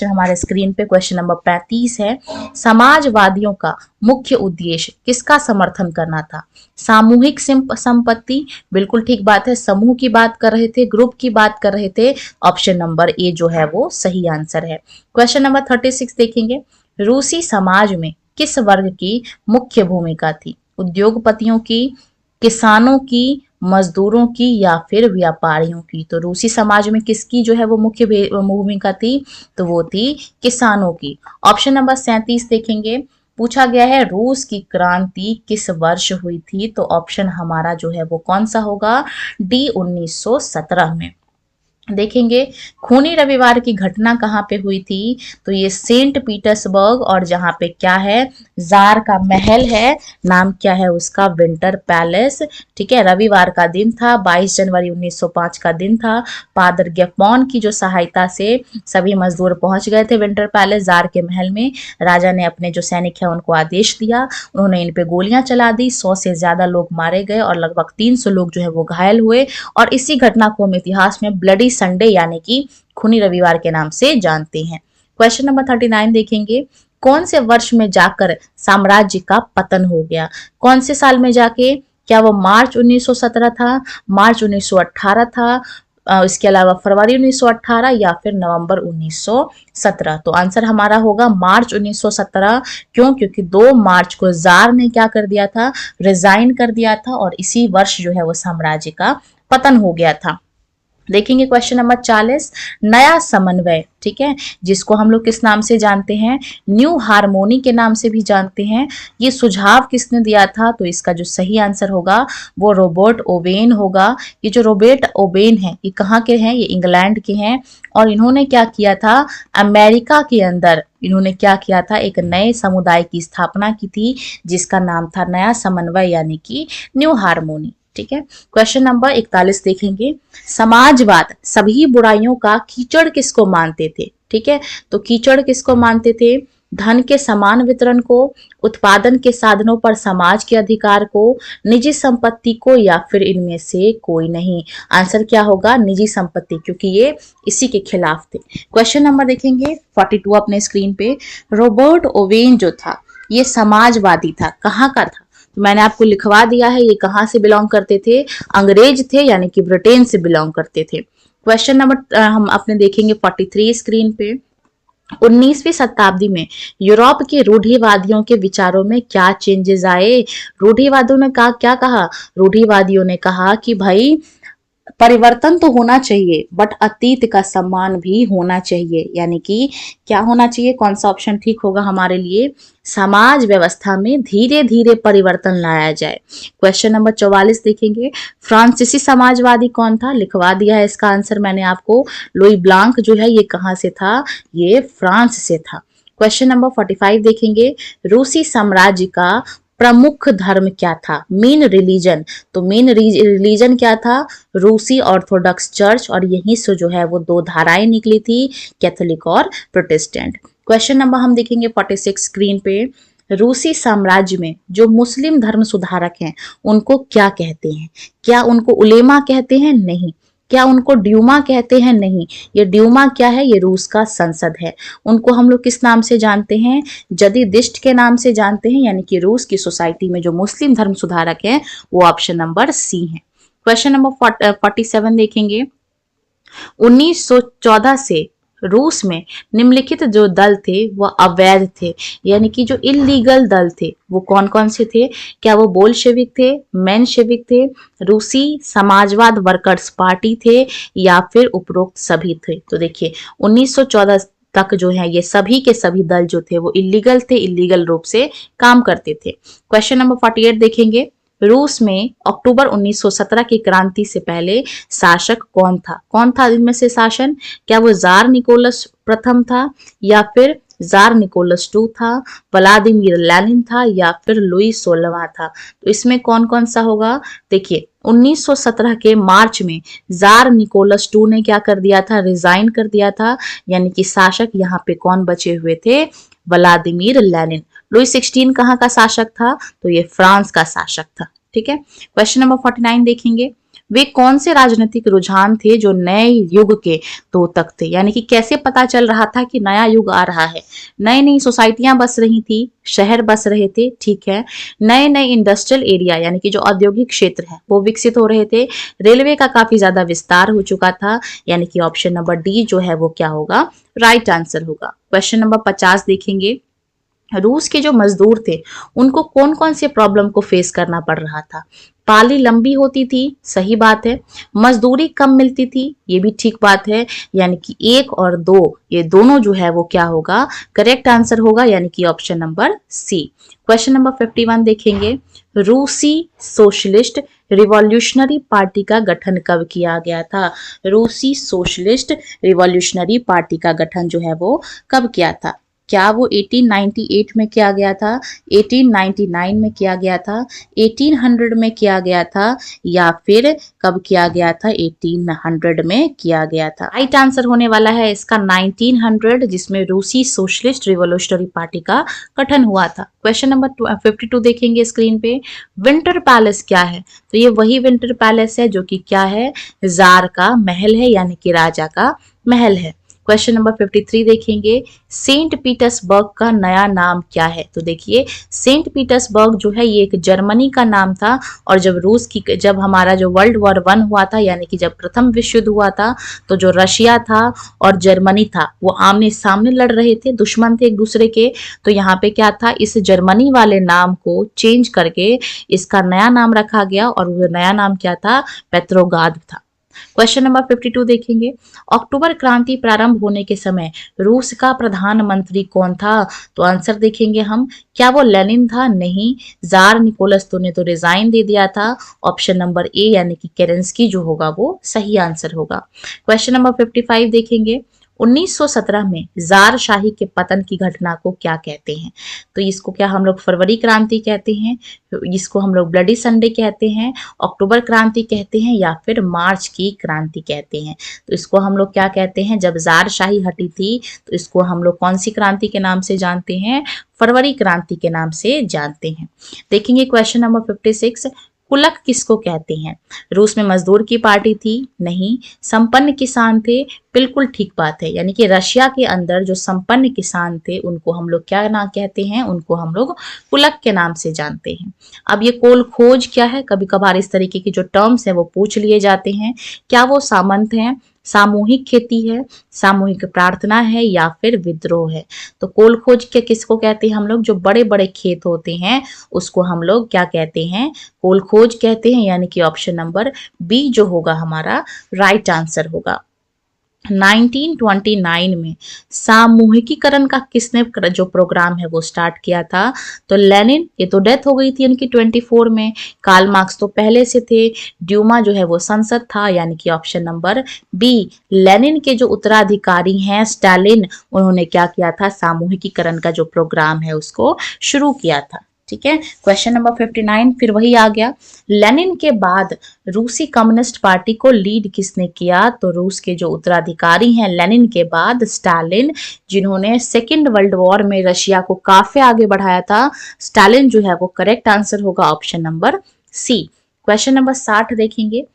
हमारे स्क्रीन पे क्वेश्चन नंबर 35 है। समाजवादियों का मुख्य उद्देश्य किसका समर्थन करना था? सामूहिक संपत्ति, बिल्कुल ठीक बात है, समूह की बात कर रहे थे, ग्रुप की बात कर रहे थे। ऑप्शन नंबर ए जो है वो सही आंसर है। क्वेश्चन नंबर 36 देखेंगे, रूसी समाज में किस वर्ग की मुख्य भूमिका थी? उद्योगपतियों की, किसानों की, मजदूरों की, या फिर व्यापारियों की? तो रूसी समाज में किसकी जो है वो मुख्य भूमिका थी? तो वो थी किसानों की। ऑप्शन नंबर 37 देखेंगे, पूछा गया है रूस की क्रांति किस वर्ष हुई थी? तो ऑप्शन हमारा जो है वो कौन सा होगा? डी, 1917 में। देखेंगे, खूनी रविवार की घटना कहाँ पे हुई थी? तो ये सेंट पीटर्सबर्ग, और जहाँ पे क्या है? जार का महल है, नाम क्या है उसका? Winter palace. ठीक है, रविवार का दिन था, 22 जनवरी 1905 का दिन था। फादर गैफमॉन की जो सहायता से सभी मजदूर पहुंच गए थे विंटर पैलेस, जार के महल में। राजा ने अपने जो सैनिक है उनको आदेश दिया, उन्होंने इन पे गोलियां चला दी, 100 से ज्यादा लोग मारे गए, और लगभग 300 लोग जो है वो घायल हुए। और इसी घटना को हम इतिहास में ब्लडी संडे यानी कि खूनी रविवार के नाम से जानते हैं। क्वेश्चन नंबर 39 देखेंगे, कौन से वर्ष में जाकर साम्राज्य का पतन हो गया? कौन से साल में जाके? क्या वो मार्च 1917 था, मार्च 1918 था, इसके अलावा फरवरी 1918, या फिर नवंबर 1917? तो आंसर हमारा होगा मार्च 1917। क्यों? क्योंकि 2 मार्च को जार ने क्या कर दिया था? रिजाइन कर दिया था, और इसी वर्ष जो है वो साम्राज्य का पतन हो गया था। देखेंगे क्वेश्चन नंबर 40, नया समन्वय, ठीक है, जिसको हम लोग किस नाम से जानते हैं? न्यू हार्मोनी के नाम से भी जानते हैं। ये सुझाव किसने दिया था? तो इसका जो सही आंसर होगा वो रॉबर्ट ओवेन होगा। ये जो रॉबर्ट ओवेन है ये कहाँ के हैं? ये इंग्लैंड के हैं, और इन्होंने क्या किया था? अमेरिका के अंदर इन्होंने क्या किया था? एक नए समुदाय की स्थापना की थी, जिसका नाम था नया समन्वय यानी कि न्यू हार्मोनी। ठीक है, क्वेश्चन नंबर 41 देखेंगे, समाजवाद सभी बुराइयों का कीचड़ किसको मानते थे? ठीक है, तो कीचड़ किसको मानते थे? धन के समान वितरण को, उत्पादन के साधनों पर समाज के अधिकार को, निजी संपत्ति को, या फिर इनमें से कोई नहीं? आंसर क्या होगा? निजी संपत्ति, क्योंकि ये इसी के खिलाफ थे। क्वेश्चन नंबर देखेंगे 42 अपने स्क्रीन पे, रॉबर्ट ओवेन जो था ये समाजवादी था, कहाँ का था? तो मैंने आपको लिखवा दिया है, ये कहाँ से बिलोंग करते थे? अंग्रेज थे, यानी कि ब्रिटेन से बिलोंग करते थे। क्वेश्चन नंबर हम अपने देखेंगे 43 स्क्रीन पे, 19वीं शताब्दी में यूरोप के रूढ़िवादियों के विचारों में क्या चेंजेस आए? रूढ़िवादियों ने क्या कहा? रूढ़िवादियों ने कहा कि भाई परिवर्तन तो होना चाहिए बट अतीत का सम्मान भी होना चाहिए। यानी कि क्या होना चाहिए? कौन सा ऑप्शन ठीक होगा हमारे लिए? समाज व्यवस्था में धीरे धीरे परिवर्तन लाया जाए। क्वेश्चन नंबर 44 देखेंगे, फ्रांसीसी समाजवादी कौन था? लिखवा दिया है इसका आंसर मैंने आपको। लुई ब्लांक जो है ये कहां से था? ये फ्रांस से था। क्वेश्चन नंबर 45 देखेंगे, रूसी साम्राज्य का प्रमुख धर्म क्या था? Main religion. तो मेन रिलीजन क्या था? रूसी ऑर्थोडॉक्स चर्च, और यहीं से जो है वो दो धाराएं निकली थी, कैथोलिक और प्रोटेस्टेंट। क्वेश्चन नंबर हम देखेंगे 46 स्क्रीन पे, रूसी साम्राज्य में जो मुस्लिम धर्म सुधारक हैं उनको क्या कहते हैं? क्या उनको उलेमा कहते हैं? नहीं। क्या उनको ड्यूमा कहते हैं? नहीं। ये ड्यूमा क्या है? ये रूस का संसद है। उनको हम लोग किस नाम से जानते हैं? जदीदिस्ट के नाम से जानते हैं। यानी कि रूस की सोसाइटी में जो मुस्लिम धर्म सुधारक हैं वो ऑप्शन नंबर सी है। क्वेश्चन नंबर 47 देखेंगे, 1914 से रूस में निम्नलिखित जो दल थे वह अवैध थे, यानी कि जो इलीगल दल थे वो कौन कौन से थे? क्या वो बोल्शेविक थे, मेनशेविक थे, रूसी समाजवाद वर्कर्स पार्टी थे, या फिर उपरोक्त सभी थे? तो देखिए 1914 तक जो है ये सभी के सभी दल जो थे वो इलीगल थे, इलीगल रूप से काम करते थे। क्वेश्चन नंबर 48 देखेंगे, रूस में अक्टूबर 1917 की क्रांति से पहले शासक कौन था? कौन था इनमें से शासन? क्या वो जार निकोलस प्रथम था, या फिर जार निकोलस टू था, व्लादिमीर लेनिन था, या फिर लुई 16वां था? तो इसमें कौन कौन सा होगा? देखिए 1917 के मार्च में जार निकोलस टू ने क्या कर दिया था? रिजाइन कर दिया था। यानी कि शासक यहाँ पे कौन बचे हुए थे? Vladimir Lenin. लुई 16 कहाँ का शासक था? तो ये फ्रांस का शासक था। ठीक है। क्वेश्चन नंबर 49 देखेंगे, वे कौन से राजनीतिक रुझान थे जो नए युग के द्योतक थे? यानी कि कैसे पता चल रहा था कि नया युग आ रहा है? नई नई सोसाइटियां बस रही थी, शहर बस रहे थे, ठीक है। नए नए इंडस्ट्रियल एरिया यानी कि जो औद्योगिक क्षेत्र है वो विकसित हो रहे थे। रेलवे का काफी ज्यादा विस्तार हो चुका था। यानी कि ऑप्शन नंबर डी जो है वो क्या होगा? राइट आंसर होगा। क्वेश्चन नंबर 50 देखेंगे, रूस के जो मजदूर थे उनको कौन कौन से प्रॉब्लम को फेस करना पड़ रहा था? पाली लंबी होती थी, सही बात है। मजदूरी कम मिलती थी, ये भी ठीक बात है। यानी कि 1 और 2 ये दोनों जो है वो क्या होगा? करेक्ट आंसर होगा, यानी कि option number C. Question number 51 देखेंगे, रूसी सोशलिस्ट रिवॉल्यूशनरी पार्टी का गठन कब किया गया था? रूसी सोशलिस्ट रिवॉल्यूशनरी पार्टी का गठन जो है वो कब किया था? क्या वो 1898 में किया गया था, 1899 में किया गया था, 1800 में किया गया था, या फिर कब किया गया था? 1800 में किया गया था। राइट आंसर होने वाला है इसका 1900, जिसमें रूसी सोशलिस्ट रिवोल्यूशनरी पार्टी का गठन हुआ था। क्वेश्चन नंबर 52 देखेंगे स्क्रीन पे, विंटर पैलेस क्या है? तो ये वही विंटर पैलेस है जो कि क्या है? जार का महल है, यानी कि राजा का महल है। क्वेश्चन नंबर 53 देखेंगे, सेंट पीटर्सबर्ग का नया नाम क्या है? तो देखिए सेंट पीटर्सबर्ग जो है ये एक जर्मनी का नाम था, और जब हमारा जो वर्ल्ड वॉर 1 हुआ था, यानी कि जब प्रथम विश्व युद्ध हुआ था, तो जो रशिया था और जर्मनी था वो आमने सामने लड़ रहे थे, दुश्मन थे एक दूसरे के। तो यहाँ पे क्या था? इस जर्मनी वाले नाम को चेंज करके इसका नया नाम रखा गया, और वो नया नाम क्या था? पेट्रोग्राद था। क्वेश्चन नंबर 52 देखेंगे, अक्टूबर क्रांति प्रारंभ होने के समय रूस का प्रधानमंत्री कौन था? तो आंसर देखेंगे हम, क्या वो लेनिन था? नहीं। जार निकोलस ने तो रिजाइन दे दिया था। ऑप्शन नंबर ए यानी कि केरेंस्की जो होगा वो सही आंसर होगा। क्वेश्चन नंबर 55 देखेंगे, 1917 में जार शाही के पतन की घटना को क्या कहते हैं? तो इसको क्या हम लोग फरवरी क्रांति कहते हैं, इसको हम लोग ब्लडी संडे कहते हैं, अक्टूबर क्रांति कहते हैं, या फिर मार्च की क्रांति कहते हैं? तो इसको हम लोग क्या कहते हैं? जब जार शाही हटी थी तो इसको हम लोग कौन सी क्रांति के नाम से जानते हैं? फरवरी क्रांति के नाम से जानते हैं। देखेंगे क्वेश्चन नंबर 56, कुलक किसको कहते हैं? रूस में मजदूर की पार्टी थी? नहीं। संपन्न किसान थे? बिल्कुल ठीक बात है। यानी कि रशिया के अंदर जो संपन्न किसान थे उनको हम लोग क्या नाम कहते हैं? उनको हम लोग कुलक के नाम से जानते हैं। अब ये कोल खोज क्या है? कभी कभार इस तरीके की जो टर्म्स है वो पूछ लिए जाते हैं। क्या वो सामंत हैं? सामूहिक खेती है, सामूहिक प्रार्थना है या फिर विद्रोह है। तो कोल खोज के किसको कहते हैं हम लोग, जो बड़े बड़े खेत होते हैं उसको हम लोग क्या कहते हैं, कोल खोज कहते हैं, यानी कि ऑप्शन नंबर बी जो होगा हमारा राइट आंसर होगा। 1929 में सामूहिकीकरण का किसने जो प्रोग्राम है वो स्टार्ट किया था, तो लेनिन, ये तो डेथ हो गई थी उनकी 24 में। कार्ल मार्क्स तो पहले से थे, ड्यूमा जो है वो संसद था, यानी कि ऑप्शन नंबर बी। लेनिन के जो उत्तराधिकारी हैं स्टालिन, उन्होंने क्या किया था, सामूहिकीकरण का जो प्रोग्राम है उसको शुरू किया था। ठीक है, क्वेश्चन नंबर 59 फिर वही आ गया। लेनिन के बाद रूसी कम्युनिस्ट पार्टी को लीड किसने किया, तो रूस के जो उत्तराधिकारी हैं लेनिन के बाद स्टालिन, जिन्होंने सेकेंड वर्ल्ड वॉर में रशिया को काफी आगे बढ़ाया था, स्टालिन जो है वो करेक्ट आंसर होगा option number C. Question number 60 देखेंगे,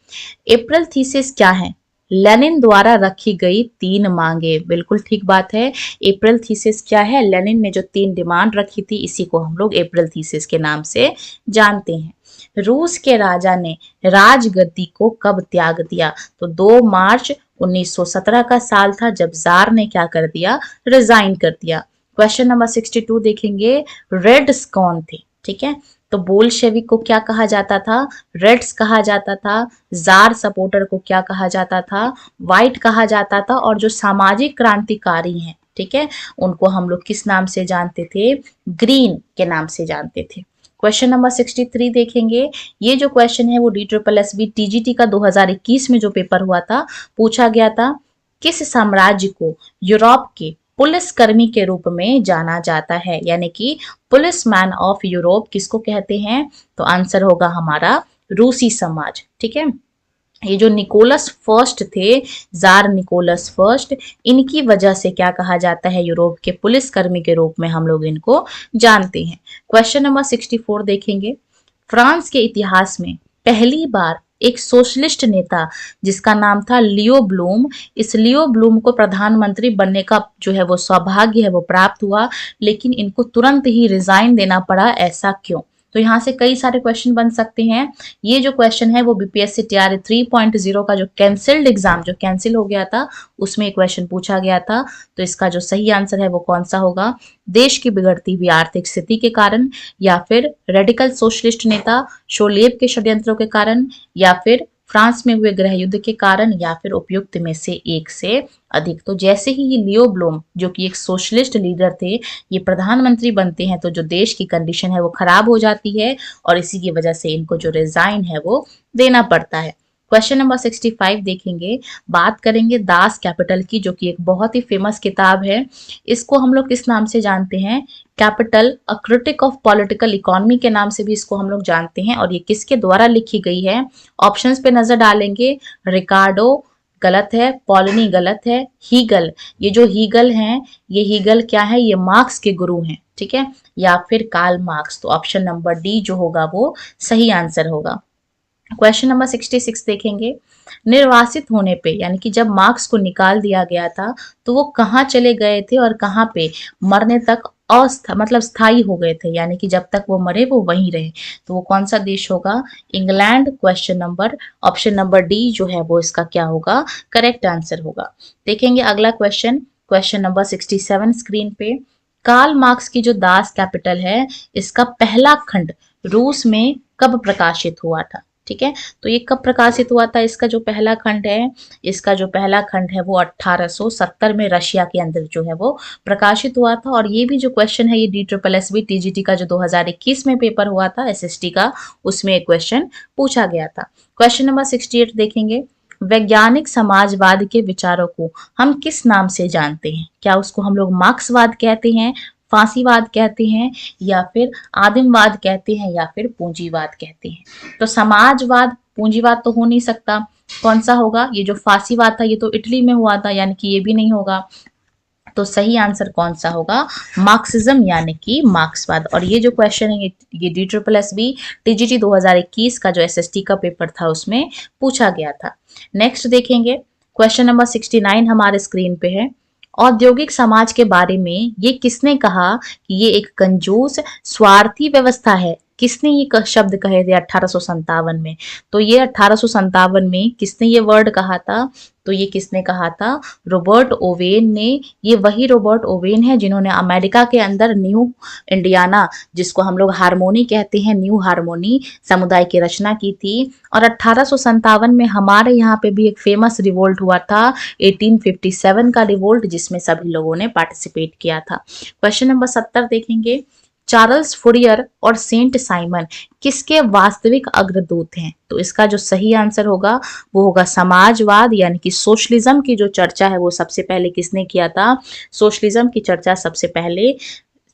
अप्रैल थीसिस क्या है, लेनिन द्वारा रखी गई 3 मांगे। बिल्कुल ठीक बात है, अप्रैल थीसिस क्या है, लेनिन ने जो 3 डिमांड रखी थी इसी को हम लोग अप्रैल थीसिस के नाम से जानते हैं। रूस के राजा ने राजगद्दी को कब त्याग दिया, तो 2 मार्च 1917 का साल था जब जार ने क्या कर दिया, रिजाइन कर दिया। क्वेश्चन नंबर 62 देखेंगे, रेड्स कौन थे, ठीक है, तो बोल्शेविक को क्या कहा जाता था, रेड्स कहा जाता था, जार सपोर्टर को क्या कहा जाता था, व्हाइट कहा जाता था, और जो सामाजिक क्रांतिकारी हैं, ठीक है, उनको हम लोग किस नाम से जानते थे, ग्रीन के नाम से जानते थे। क्वेश्चन नंबर 63 देखेंगे, ये जो क्वेश्चन है वो DSSB TGT का 2021 में जो पेपर हुआ था, पूछा गया था, किस साम्राज्य को यूरोप के पुलिस कर्मी के रूप में जाना जाता है, यानी कि पुलिस मैन ऑफ यूरोप किसको कहते हैं, तो आंसर होगा हमारा रूसी समाज। ठीक है, ये जो निकोलस फर्स्ट थे, जार निकोलस फर्स्ट, इनकी वजह से क्या कहा जाता है, यूरोप के पुलिस कर्मी के रूप में हम लोग इनको जानते हैं। क्वेश्चन नंबर 64 देखेंगे, फ्रांस के इतिहास में पहली बार एक सोशलिस्ट नेता जिसका नाम था लियो ब्लूम, इस लियो ब्लूम को प्रधानमंत्री बनने का जो है वो सौभाग्य है वो प्राप्त हुआ, लेकिन इनको तुरंत ही रिजाइन देना पड़ा, ऐसा क्यों। तो यहाँ से कई सारे क्वेश्चन बन सकते हैं। ये जो क्वेश्चन है वो BPSC TR 3.0 का जो कैंसिल्ड एग्जाम जो कैंसिल हो गया था उसमें क्वेश्चन पूछा गया था। तो इसका जो सही आंसर है वो कौन सा होगा, देश की बिगड़ती हुई आर्थिक स्थिति के कारण, या फिर रेडिकल सोशलिस्ट नेता शोलेब के षड्यंत्रों के कारण, या फिर फ्रांस में हुए गृह युद्ध के कारण, या फिर उपयुक्त में से एक से अधिक। तो जैसे ही ये लियो ब्लूम जो कि एक सोशलिस्ट लीडर थे, ये प्रधानमंत्री बनते हैं तो जो देश की कंडीशन है वो खराब हो जाती है, और इसी की वजह से इनको जो रिजाइन है वो देना पड़ता है। क्वेश्चन नंबर 65 देखेंगे, बात करेंगे दास कैपिटल की, जो कि एक बहुत ही फेमस किताब है। इसको हम लोग किस नाम से जानते हैं, capital a critic of political economy के नाम से भी इसको हम लोग जानते हैं। और ये किसके द्वारा लिखी गई है, ऑप्शंस पे नजर डालेंगे, रिकार्डो गलत है, पॉलिनी गलत है, हीगल, ये जो हीगल हैं, ये हीगल क्या है, ये मार्क्स के गुरु हैं, ठीक है, या फिर कार्ल मार्क्स। तो ऑप्शन नंबर डी जो होगा वो सही आंसर होगा। क्वेश्चन नंबर 66 देखेंगे, निर्वासित होने पे यानी कि जब मार्क्स को निकाल दिया गया था तो वो कहाँ चले गए थे और कहाँ पे मरने तक मतलब स्थायी हो गए थे, यानी कि जब तक वो मरे वो वहीं रहे, तो वो कौन सा देश होगा, England. Question number option number D जो है वो इसका क्या होगा, करेक्ट आंसर होगा। देखेंगे अगला क्वेश्चन, क्वेश्चन नंबर 67 स्क्रीन पे, कार्ल मार्क्स की जो दास कैपिटल है इसका पहला खंड रूस में कब प्रकाशित हुआ था, ठीक है, तो ये कब प्रकाशित हुआ था, इसका जो पहला खंड है, इसका जो पहला खंड है वो 1870 में रशिया के अंदर जो है वो प्रकाशित हुआ था। और ये भी जो क्वेश्चन है ये DSSB TGT का जो 2021 में पेपर हुआ था SST का, उसमें एक क्वेश्चन पूछा गया था। क्वेश्चन नंबर 68 देखेंगे, वैज्ञानिक समाजवाद के विचारों को हम किस नाम से जानते हैं, क्या उसको हम लोग मार्क्सवाद कहते हैं, फांसीवाद कहते हैं, या फिर आदिमवाद कहते हैं, या फिर पूंजीवाद कहते हैं। तो समाजवाद पूंजीवाद तो हो नहीं सकता, कौन सा होगा, ये जो फांसीवाद था ये तो इटली में हुआ था, यानी कि ये भी नहीं होगा। तो सही आंसर कौन सा होगा, मार्क्सिज्म यानी कि मार्क्सवाद। और ये जो क्वेश्चन है ये DSSB TGT 2021 का जो SST का पेपर था उसमें पूछा गया था। नेक्स्ट देखेंगे, क्वेश्चन नंबर 69 हमारे स्क्रीन पे है, औद्योगिक समाज के बारे में ये किसने कहा कि ये एक कंजूस स्वार्थी व्यवस्था है, किसने ये शब्द कहे थे 1857 में? तो ये 1857 में किसने ये वर्ड कहा था? तो ये किसने कहा था? रॉबर्ट ओवेन ने। ये वही रॉबर्ट ओवेन है जिन्होंने अमेरिका के अंदर न्यू इंडियाना, जिसको हम लोग हारमोनी कहते हैं, न्यू हारमोनी समुदाय की रचना की थी। और 1857 में हमारे यहाँ पे भी एक फेमस रिवोल्ट हुआ था, 1857 का रिवोल्ट, जिसमें सभी लोगों ने पार्टिसिपेट किया था। क्वेश्चन नंबर 70 देखेंगे। चार्ल्स फुरियर और सेंट साइमन किसके वास्तविक अग्रदूत हैं? तो इसका जो सही आंसर होगा वो होगा समाजवाद, यानी कि सोशलिज्म की जो चर्चा है वो सबसे पहले किसने किया था? सोशलिज्म की चर्चा सबसे पहले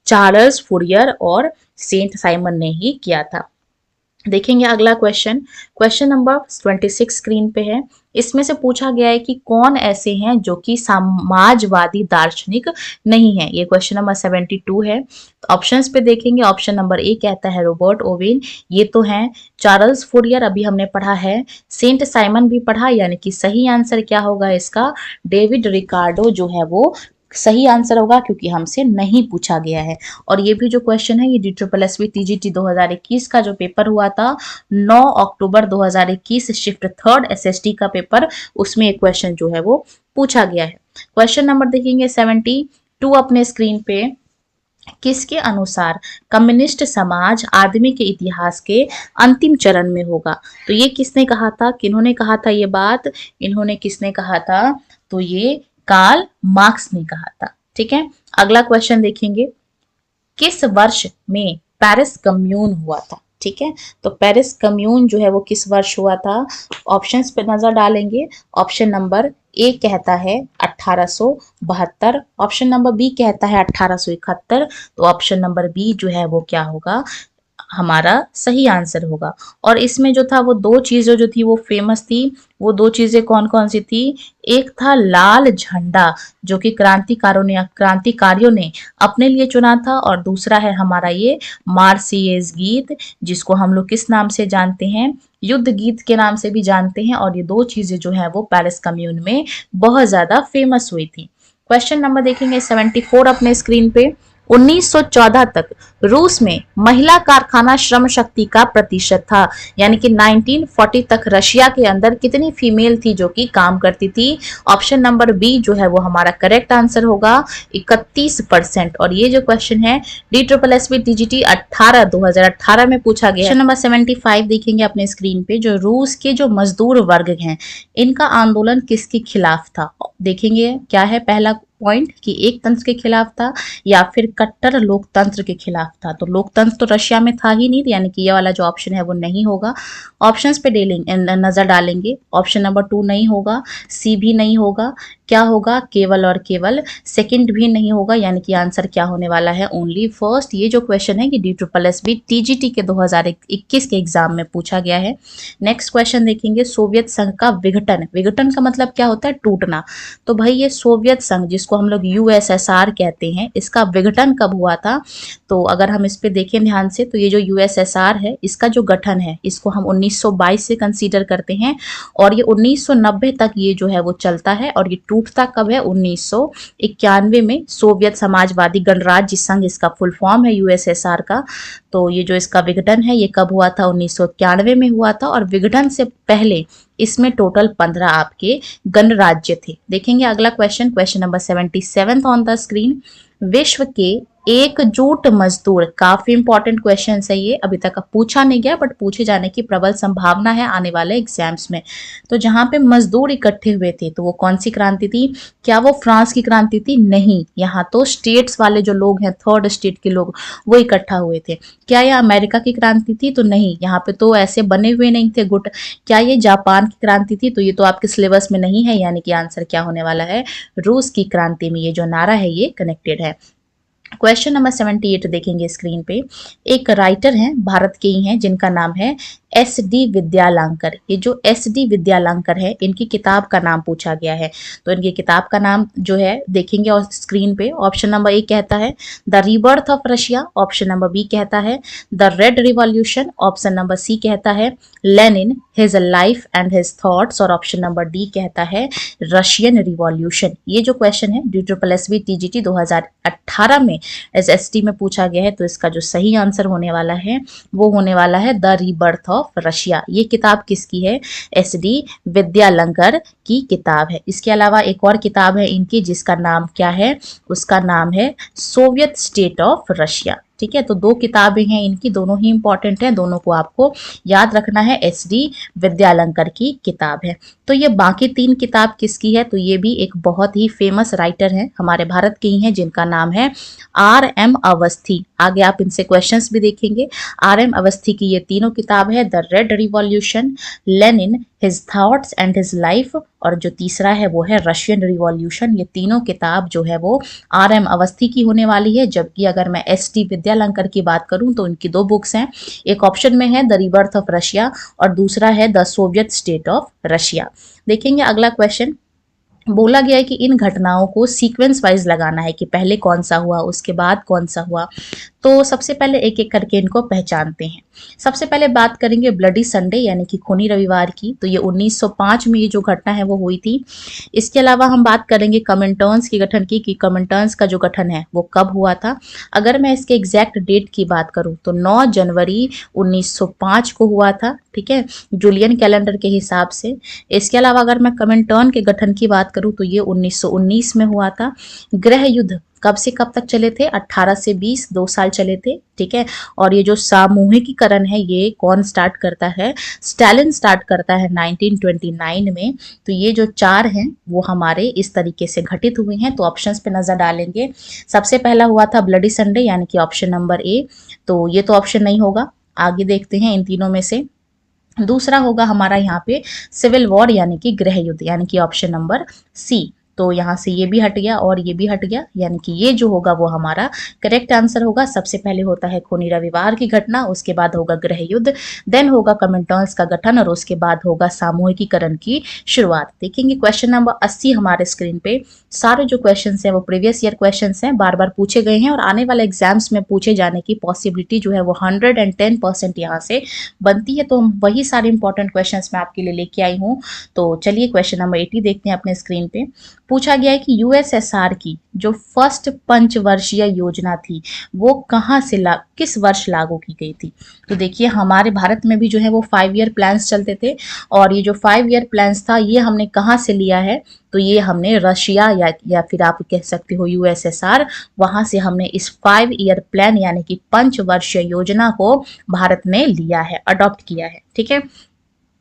चार्ल्स फुरियर और सेंट साइमन ने ही किया था। देखेंगे अगला क्वेश्चन। क्वेश्चन नंबर 26 स्क्रीन पे है। इसमें से पूछा गया है कि कौन ऐसे हैं जो कि समाजवादी दार्शनिक नहीं है। ये क्वेश्चन नंबर 72 है। तो ऑप्शंस पे देखेंगे। ऑप्शन नंबर ए कहता है रॉबर्ट ओवेन, ये तो है। चार्ल्स फुरियर अभी हमने पढ़ा है। सेंट साइमन भी पढ़ा, यानी कि सही आंसर क्या होगा इसका? डेविड रिकार्डो जो है वो सही आंसर होगा, क्योंकि हमसे नहीं पूछा गया है। और ये भी जो क्वेश्चन है ये DSSB TGT 2021 का जो पेपर हुआ था 9 अक्टूबर 2021 शिफ्ट 3rd SST का पेपर, उसमें एक क्वेश्चन जो है वो पूछा गया है। क्वेश्चन नंबर देखेंगे 72 अपने स्क्रीन पे। किसके अनुसार कम्युनिस्ट समाज आदमी के इतिहास के अंतिम चरण में होगा? तो ये किसने कहा था? किन्होंने कहा था ये बात? इन्होंने किसने कहा था? तो ये कार्ल मार्क्स ने कहा था। ठीक है, अगला क्वेश्चन देखेंगे। किस वर्ष में पेरिस कम्यून हुआ था? ठीक है, तो पेरिस कम्यून जो है वो किस वर्ष हुआ था? ऑप्शंस पे नजर डालेंगे। ऑप्शन नंबर ए कहता है 1872, ऑप्शन नंबर बी कहता है 1871, तो ऑप्शन नंबर बी जो है वो क्या होगा? हमारा सही आंसर होगा। और इसमें जो था वो दो चीजें जो थी वो फेमस थी। वो दो चीजें कौन कौन सी थी? एक था लाल झंडा, जो कि क्रांतिकारियों ने अपने लिए चुना था, और दूसरा है हमारा ये मार्सियेज गीत, जिसको हम लोग किस नाम से जानते हैं? युद्ध गीत के नाम से भी जानते हैं। और ये दो चीजें जो है वो पेरिस कम्यून में बहुत ज्यादा फेमस हुई थी। क्वेश्चन नंबर देखेंगे 74 अपने स्क्रीन पे। 1914 तक रूस में महिला कारखाना श्रम शक्ति का प्रतिशत था, यानी कि 1940 तक रशिया के अंदर कितनी फीमेल थी जो कि काम करती थी? ऑप्शन नंबर बी जो है वो हमारा करेक्ट आंसर होगा, 31%। और ये जो क्वेश्चन है DSSB TGT 2018 में पूछा गया। क्वेश्चन नंबर 75 देखेंगे अपने स्क्रीन पे। जो रूस के जो मजदूर वर्ग हैं, इनका आंदोलन किसके खिलाफ था? देखेंगे क्या है पहला पॉइंट, कि एक तंत्र के खिलाफ था या फिर कट्टर लोकतंत्र के खिलाफ था। तो लोकतंत्र तो रशिया में था ही नहीं, यानी कि ये वाला जो ऑप्शन है वो नहीं होगा। ऑप्शंस पे नजर डालेंगे। ऑप्शन नंबर 2 नहीं होगा, सी भी नहीं होगा, क्या होगा? केवल और केवल। सेकंड भी नहीं होगा, यानी कि आंसर क्या होने वाला है? Only first. ये जो क्वेश्चन है कि DSSB TGT के 2021 के एग्जाम में पूछा गया है। नेक्स्ट क्वेश्चन देखेंगे। सोवियत संघ का विघटन, विघटन का मतलब क्या होता है? टूटना। तो भाई ये सोवियत संघ, जिसको हम लोग USSR कहते हैं, इसका विघटन कब हुआ था? तो अगर हम इस पे देखें ध्यान से, तो ये जो USSR है इसका जो गठन है इसको हम 1922 से कंसीडर करते हैं, और ये 1990 तक ये जो है वो चलता है। और ये टूटता कब है? 1991 में। सोवियत समाजवादी गणराज्य संघ इसका फुल फॉर्म है USSR का। तो ये जो इसका विघटन है ये कब हुआ था? 1991 में हुआ था। और विघटन से पहले इसमें टोटल 15 आपके गणराज्य थे। देखेंगे अगला question, question number 77 on the screen. विश्व के एकजुट मजदूर, काफी इंपॉर्टेंट क्वेश्चन है ये, अभी तक पूछा नहीं गया बट पूछे जाने की प्रबल संभावना है आने वाले एग्जाम्स में। तो जहां पे मजदूर इकट्ठे हुए थे तो वो कौन सी क्रांति थी? क्या वो फ्रांस की क्रांति थी? नहीं, यहाँ तो स्टेट्स वाले जो लोग हैं, 3rd स्टेट के लोग, वो इकट्ठा हुए थे। क्या ये अमेरिका की क्रांति थी? तो नहीं, यहाँ पे तो ऐसे बने हुए नहीं थे गुट। क्या ये जापान की क्रांति थी? तो ये तो आपके सिलेबस में नहीं है, यानी कि आंसर क्या होने वाला है? रूस की क्रांति में ये जो नारा है ये कनेक्टेड है। क्वेश्चन नंबर 78 देखेंगे स्क्रीन पे। एक राइटर हैं, भारत के ही हैं, जिनका नाम है एस डी विद्यालंकर। ये जो एस डी विद्यालंकर है, इनकी किताब का नाम पूछा गया है। तो इनकी किताब का नाम जो है देखेंगे और स्क्रीन पे, ऑप्शन नंबर ए कहता है the rebirth of Russia, option number B कहता है the red revolution, option number C कहता है Lenin his life and his thoughts, और ऑप्शन नंबर डी कहता है रशियन रिवॉल्यूशन। ये जो क्वेश्चन है DSSB TGT 2018 में SST में पूछा गया है, तो इसका जो सही आंसर होने वाला है वो होने वाला है द रीबर्थ ऑफ रशिया। ये किताब किसकी है? SD विद्यालंकर की किताब है। इसके अलावा एक और किताब है इनकी जिसका नाम क्या है? उसका नाम है सोवियत स्टेट ऑफ रशिया। ठीक है, तो दो किताबें हैं इनकी, दोनों ही इंपॉर्टेंट हैं, दोनों को आपको याद रखना है। SD विद्यालंकर की किताब है। तो ये बाकी तीन किताब किसकी है? तो ये भी एक बहुत ही फेमस राइटर हैं, हमारे भारत के ही हैं, जिनका नाम है RM अवस्थी। आगे आप इनसे क्वेश्चंस भी देखेंगे। RM अवस्थी की ये तीनों किताब है, the red revolution, Lenin, his thoughts and his life, और जो तीसरा है वो है रशियन रिवॉल्यूशन। ये तीनों किताब जो है वो RM अवस्थी की होने वाली है। जबकि अगर मैं SD विद्यालंकर की बात करूं तो इनकी दो बुक्स हैं, एक ऑप्शन में है द रीबर्थ ऑफ रशिया और दूसरा है the Soviet state of Russia. देखेंगे अगला क्वेश्चन, बोला गया है कि इन घटनाओं को सीक्वेंस वाइज लगाना है कि पहले कौन सा हुआ उसके बाद कौन सा हुआ। तो सबसे पहले एक एक करके इनको पहचानते हैं। सबसे पहले बात करेंगे ब्लडी संडे यानी कि खूनी रविवार की। तो ये 1905 में ये जो घटना है वो हुई थी। इसके अलावा हम बात करेंगे कमिंटर्न्स के गठन की, कि कमिंटर्न्स का जो गठन है वो कब हुआ था। अगर मैं इसके एग्जैक्ट डेट की बात करूं तो 9 जनवरी 1905 को हुआ था। ठीक है, जूलियन कैलेंडर के हिसाब से। इसके अलावा अगर मैं कमिंटर्न के गठन की बात करूं तो ये 1919 में हुआ था। गृह युद्ध कब से कब तक चले थे? 18 से 20, 2 साल चले थे। ठीक है, और ये जो सामूहिकीकरण है ये कौन स्टार्ट करता है? स्टालिन स्टार्ट करता है 1929 में। तो ये जो चार हैं वो हमारे इस तरीके से घटित हुए हैं। तो ऑप्शंस पे नजर डालेंगे। सबसे पहला हुआ था ब्लडी संडे यानी कि ऑप्शन नंबर ए, तो ये तो ऑप्शन नहीं होगा। आगे देखते हैं इन तीनों में से। दूसरा होगा हमारा यहाँ पे सिविल वॉर यानी कि गृह युद्ध, यानी कि ऑप्शन नंबर सी। तो यहाँ से ये भी हट गया और ये भी हट गया, यानी कि ये जो होगा वो हमारा करेक्ट आंसर होगा। सबसे पहले होता है खूनी रविवार की घटना, उसके बाद होगा गृह युद्ध, देन होगा कमिंटर्न्स का गठन, और उसके बाद होगा सामूहिकीकरण की शुरुआत। देखेंगे क्वेश्चन नंबर 80 हमारे स्क्रीन पे। सारे जो क्वेश्चन हैं वो प्रीवियस ईयर क्वेश्चन हैं, बार बार पूछे गए हैं और आने वाले एग्जाम्स में पूछे जाने की पॉसिबिलिटी जो है वो 110% यहाँ से बनती है। तो वही सारे इंपॉर्टेंट क्वेश्चन मैं आपके लिए लेके आई हूँ। तो चलिए क्वेश्चन नंबर 80 देखते हैं अपने स्क्रीन पे। पूछा गया है कि USSR की जो फर्स्ट पंचवर्षीय योजना थी वो कहाँ से किस वर्ष लागू की गई थी। तो देखिए हमारे भारत में भी जो है वो 5 ईयर प्लान्स चलते थे, और ये जो 5 ईयर प्लान्स था ये हमने कहाँ से लिया है? तो ये हमने रशिया या फिर आप कह सकते हो USSR, वहां से हमने इस 5 ईयर प्लान यानी कि पंचवर्षीय योजना को भारत में लिया है, अडॉप्ट किया है। ठीक है,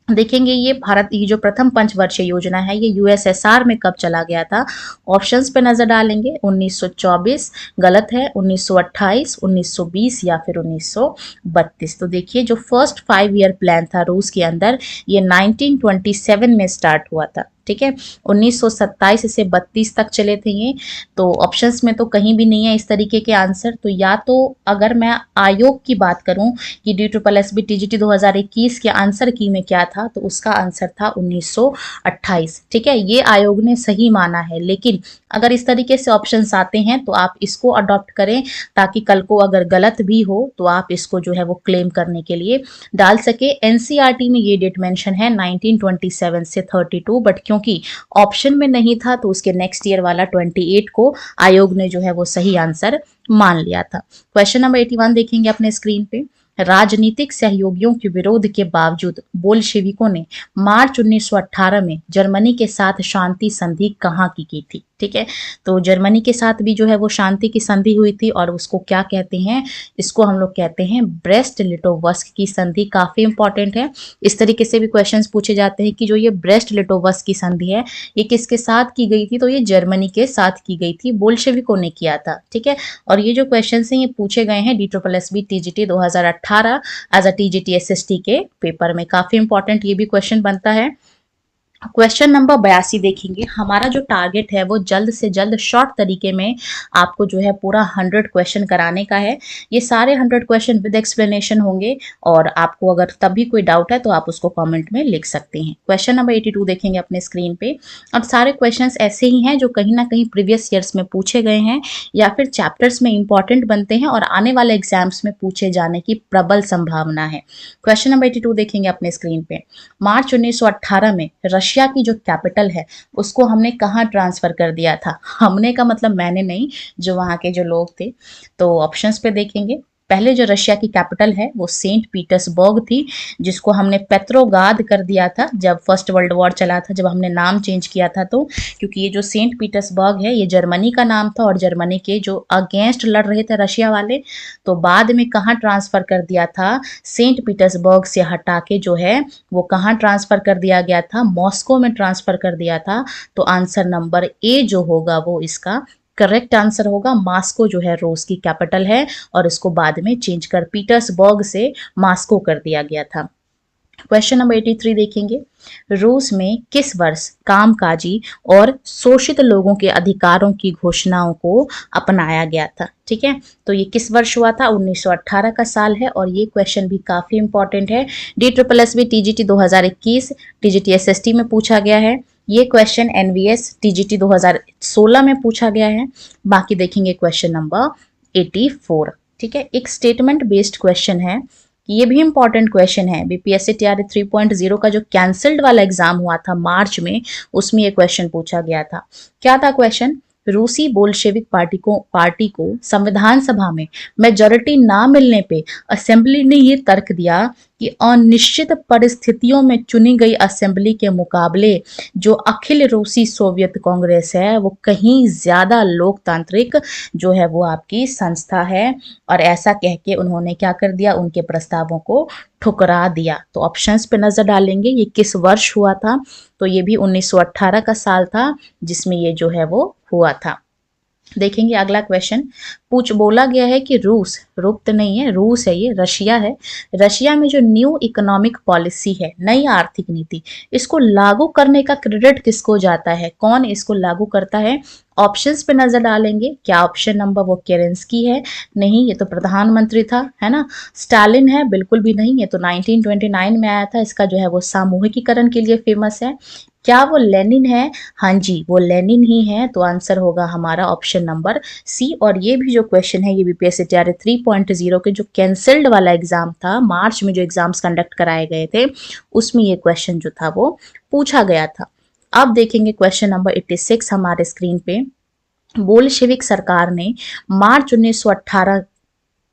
देखेंगे ये भारत की जो प्रथम पंचवर्षीय योजना है ये USSR में कब चला गया था। ऑप्शंस पे नजर डालेंगे। 1924 गलत है, 1928, 1920 या फिर 1932। तो देखिए जो फर्स्ट 5 ईयर प्लान था रूस के अंदर ये 1927 में स्टार्ट हुआ था। ठीक है, 1927 से 32 तक चले थे ये। तो ऑप्शंस में तो कहीं भी नहीं है इस तरीके के आंसर। तो या तो अगर मैं आयोग की बात करूं कि DSSB TGT 2021 के आंसर की में क्या था, तो उसका आंसर था 1928। ठीक है, ये आयोग ने सही माना है, लेकिन अगर इस तरीके से ऑप्शंस आते हैं तो आप इसको अडॉप्ट करें ताकि कल को अगर गलत भी हो तो आप इसको जो है वो क्लेम करने के लिए डाल सके। NCERT में ये डेट मेंशन है 1927 से 32, बट क्योंकि ऑप्शन में नहीं था तो उसके नेक्स्ट ईयर वाला 28 को आयोग ने जो है वो सही आंसर मान लिया था। क्वेश्चन नंबर 81 देखेंगे अपने स्क्रीन पे। राजनीतिक सहयोगियों के विरोध के बावजूद बोल्शेविकों ने मार्च 1918 में जर्मनी के साथ शांति संधि कहाँ की गई थी। ठीक है, तो जर्मनी के साथ भी जो है वो शांति की संधि हुई थी, और उसको क्या कहते हैं? इसको हम लोग कहते हैं ब्रेस्ट लिटोवस्क की संधि। काफी इंपॉर्टेंट है, इस तरीके से भी क्वेश्चंस पूछे जाते हैं कि जो ये ब्रेस्ट लिटोवस्क की संधि है ये किसके साथ की गई थी। तो ये जर्मनी के साथ की गई थी, बोल्शेविकों ने किया था। ठीक है, और ये जो क्वेश्चन हैं ये पूछे गए हैं DSSB TGT 2018 as a TGT SST के पेपर में। काफी इंपॉर्टेंट ये भी क्वेश्चन बनता है। क्वेश्चन नंबर 82 देखेंगे। हमारा जो टारगेट है वो जल्द से जल्द शॉर्ट तरीके में आपको जो है पूरा 100 क्वेश्चन कराने का है। ये सारे 100 क्वेश्चन विद एक्सप्लेनेशन होंगे और आपको अगर तब भी कोई डाउट है तो आप उसको कमेंट में लिख सकते हैं। क्वेश्चन नंबर 82 देखेंगे अपने स्क्रीन पे। अब सारे क्वेश्चन ऐसे ही हैं जो कहीं ना कहीं प्रीवियस ईयर्स में पूछे गए हैं या फिर चैप्टर्स में इंपॉर्टेंट बनते हैं और आने वाले एग्जाम्स में पूछे जाने की प्रबल संभावना है। क्वेश्चन नंबर 82 देखेंगे अपने स्क्रीन पे। मार्च 1918 में रशिया की जो कैपिटल है उसको हमने कहाँ ट्रांसफर कर दिया था। हमने का मतलब मैंने नहीं, जो वहाँ के जो लोग थे। तो ऑप्शंस पे देखेंगे। पहले जो रशिया की कैपिटल है वो सेंट पीटर्सबर्ग थी, जिसको हमने पेट्रोग्राद कर दिया था जब फर्स्ट वर्ल्ड वॉर चला था, जब हमने नाम चेंज किया था। तो क्योंकि ये जो सेंट पीटर्सबर्ग है ये जर्मनी का नाम था और जर्मनी के जो अगेंस्ट लड़ रहे थे रशिया वाले, तो बाद में कहाँ ट्रांसफर कर दिया था, सेंट पीटर्सबर्ग से हटा के जो है वो कहाँ ट्रांसफर कर दिया गया था, मॉस्को में ट्रांसफर कर दिया था। तो आंसर नंबर ए जो होगा वो इसका करेक्ट आंसर होगा। मॉस्को जो है रूस की कैपिटल है और इसको बाद में चेंज कर पीटर्सबर्ग से मॉस्को कर दिया गया था। क्वेश्चन नंबर 83 देखेंगे। रूस में किस वर्ष कामकाजी और शोषित लोगों के अधिकारों की घोषणाओं को अपनाया गया था। ठीक है, तो ये किस वर्ष हुआ था? 1918 का साल है और ये क्वेश्चन भी काफी इंपॉर्टेंट है। DSSB TGT 2021 TGT SST में पूछा गया है। ये क्वेश्चन NVS TGT 2016 में पूछा गया है। बाकी देखेंगे क्वेश्चन नंबर 84। ठीक है, एक स्टेटमेंट बेस्ड क्वेश्चन है, ये भी इंपॉर्टेंट क्वेश्चन है। BPSC TRE 3.0 का जो कैंसल्ड वाला एग्जाम हुआ था मार्च में, उसमें ये क्वेश्चन पूछा गया था। क्या था क्वेश्चन? रूसी बोल्शेविक पार्टी को संविधान सभा में मेजॉरिटी ना मिलने पे असेंबली ने ये तर्क दिया कि अनिश्चित परिस्थितियों में चुनी गई असेंबली के मुकाबले जो अखिल रूसी सोवियत कांग्रेस है वो कहीं ज्यादा लोकतांत्रिक जो है वो आपकी संस्था है। और ऐसा कह के उन्होंने क्या कर दिया, उनके प्रस्तावों को ठुकरा दिया। तो ऑप्शंस पे नजर डालेंगे ये किस वर्ष हुआ था, तो ये भी 1918 का साल था जिसमें ये जो है वो हुआ था। देखेंगे अगला क्वेश्चन। बोला गया है कि रूस, रूप नहीं है, रूस है, ये रशिया है। रशिया में जो न्यू इकोनॉमिक पॉलिसी है, नई आर्थिक नीति, इसको लागू करने का क्रेडिट किसको जाता है? कौन इसको लागू करता है? ऑप्शंस पे नजर डालेंगे। क्या ऑप्शन नंबर वो केरेंस्की है? नहीं, ये तो प्रधानमंत्री था, है ना। स्टालिन है? बिल्कुल भी नहीं, ये तो 1929 में आया था। इसका जो है वो सामूहिकीकरण के लिए फेमस है। क्या वो लेनिन है? हाँ जी, वो लेनिन ही है। तो आंसर होगा हमारा ऑप्शन नंबर सी। और ये भी जो क्वेश्चन है ये BPSC TRE 3.0 के जो कैंसल्ड वाला एग्जाम था, मार्च में जो एग्जाम्स कंडक्ट कराए गए थे, उसमें ये क्वेश्चन जो था वो पूछा गया था। अब देखेंगे क्वेश्चन नंबर 86 हमारे स्क्रीन पे। बोल्शेविक सरकार ने मार्च 1918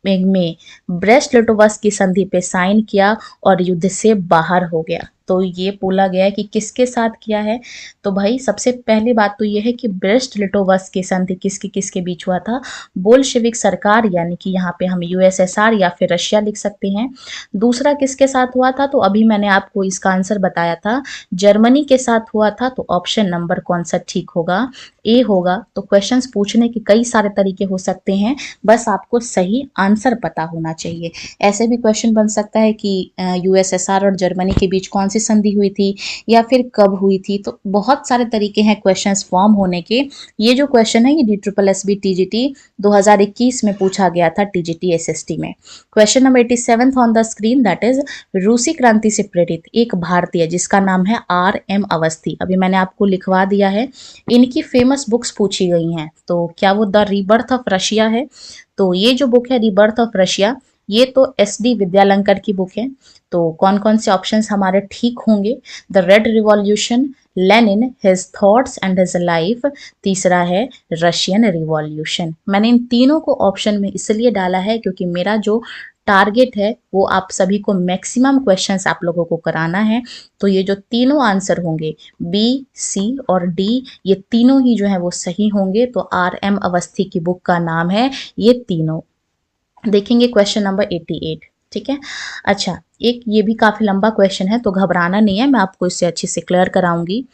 में ब्रेस्ट लिटोवस्क की संधि पे साइन किया और युद्ध से बाहर हो गया। तो ये बोला गया है कि किसके साथ किया है? तो भाई सबसे पहली बात तो ये है कि ब्रेस्ट लिटोवस्क की संधि किसके किसके बीच हुआ था? बोल्शेविक सरकार, यानी कि यहाँ पे हम USSR या फिर रशिया लिख सकते हैं। दूसरा किसके साथ हुआ था? तो अभी मैंने आपको इसका आंसर बताया था, जर्मनी के साथ हुआ था। तो ऑप्शन नंबर कौन सा ठीक होगा? ए होगा। तो क्वेश्चंस पूछने के कई सारे तरीके हो सकते हैं, बस आपको सही आंसर पता होना चाहिए। ऐसे भी क्वेश्चन बन सकता है कि USSR और जर्मनी के बीच कौन सी संधि हुई थी या फिर कब हुई थी। तो बहुत सारे तरीके हैं क्वेश्चंस फॉर्म होने के। ये जो क्वेश्चन है ये DSSB TGT 2021 में पूछा गया था TGT SST में। Question number 87 on the screen, that is रूसी क्रांति से प्रेरित एक भारतीय जिसका नाम है RM अवस्थी। अभी मैंने आपको लिखवा दिया है। इनकी फेमस बुक्स पूछी गई हैं। तो क्या वो द रीबर्थ ऑफ रशिया है? तो ये जो बुक है रीबर्थ ऑफ रशिया, ये तो SD विद्यालंकर की बुक है। तो कौन कौन से ऑप्शंस हमारे ठीक होंगे? The red revolution, Lenin, his thoughts and his life, तीसरा है रशियन रिवॉल्यूशन। मैंने इन तीनों को ऑप्शन में इसलिए डाला है क्योंकि मेरा जो टारगेट है वो आप सभी को मैक्सिमम क्वेश्चंस आप लोगों को कराना है। तो ये जो तीनों आंसर होंगे B, C और D, ये तीनों ही जो है वो सही होंगे। तो RM अवस्थी की बुक का नाम है ये तीनों। देखेंगे क्वेश्चन नंबर 88। ठीक है, अच्छा एक ये भी काफी लंबा क्वेश्चन है तो घबराना नहीं है, मैं आपको इससे अच्छे से क्लियर कराऊंगी।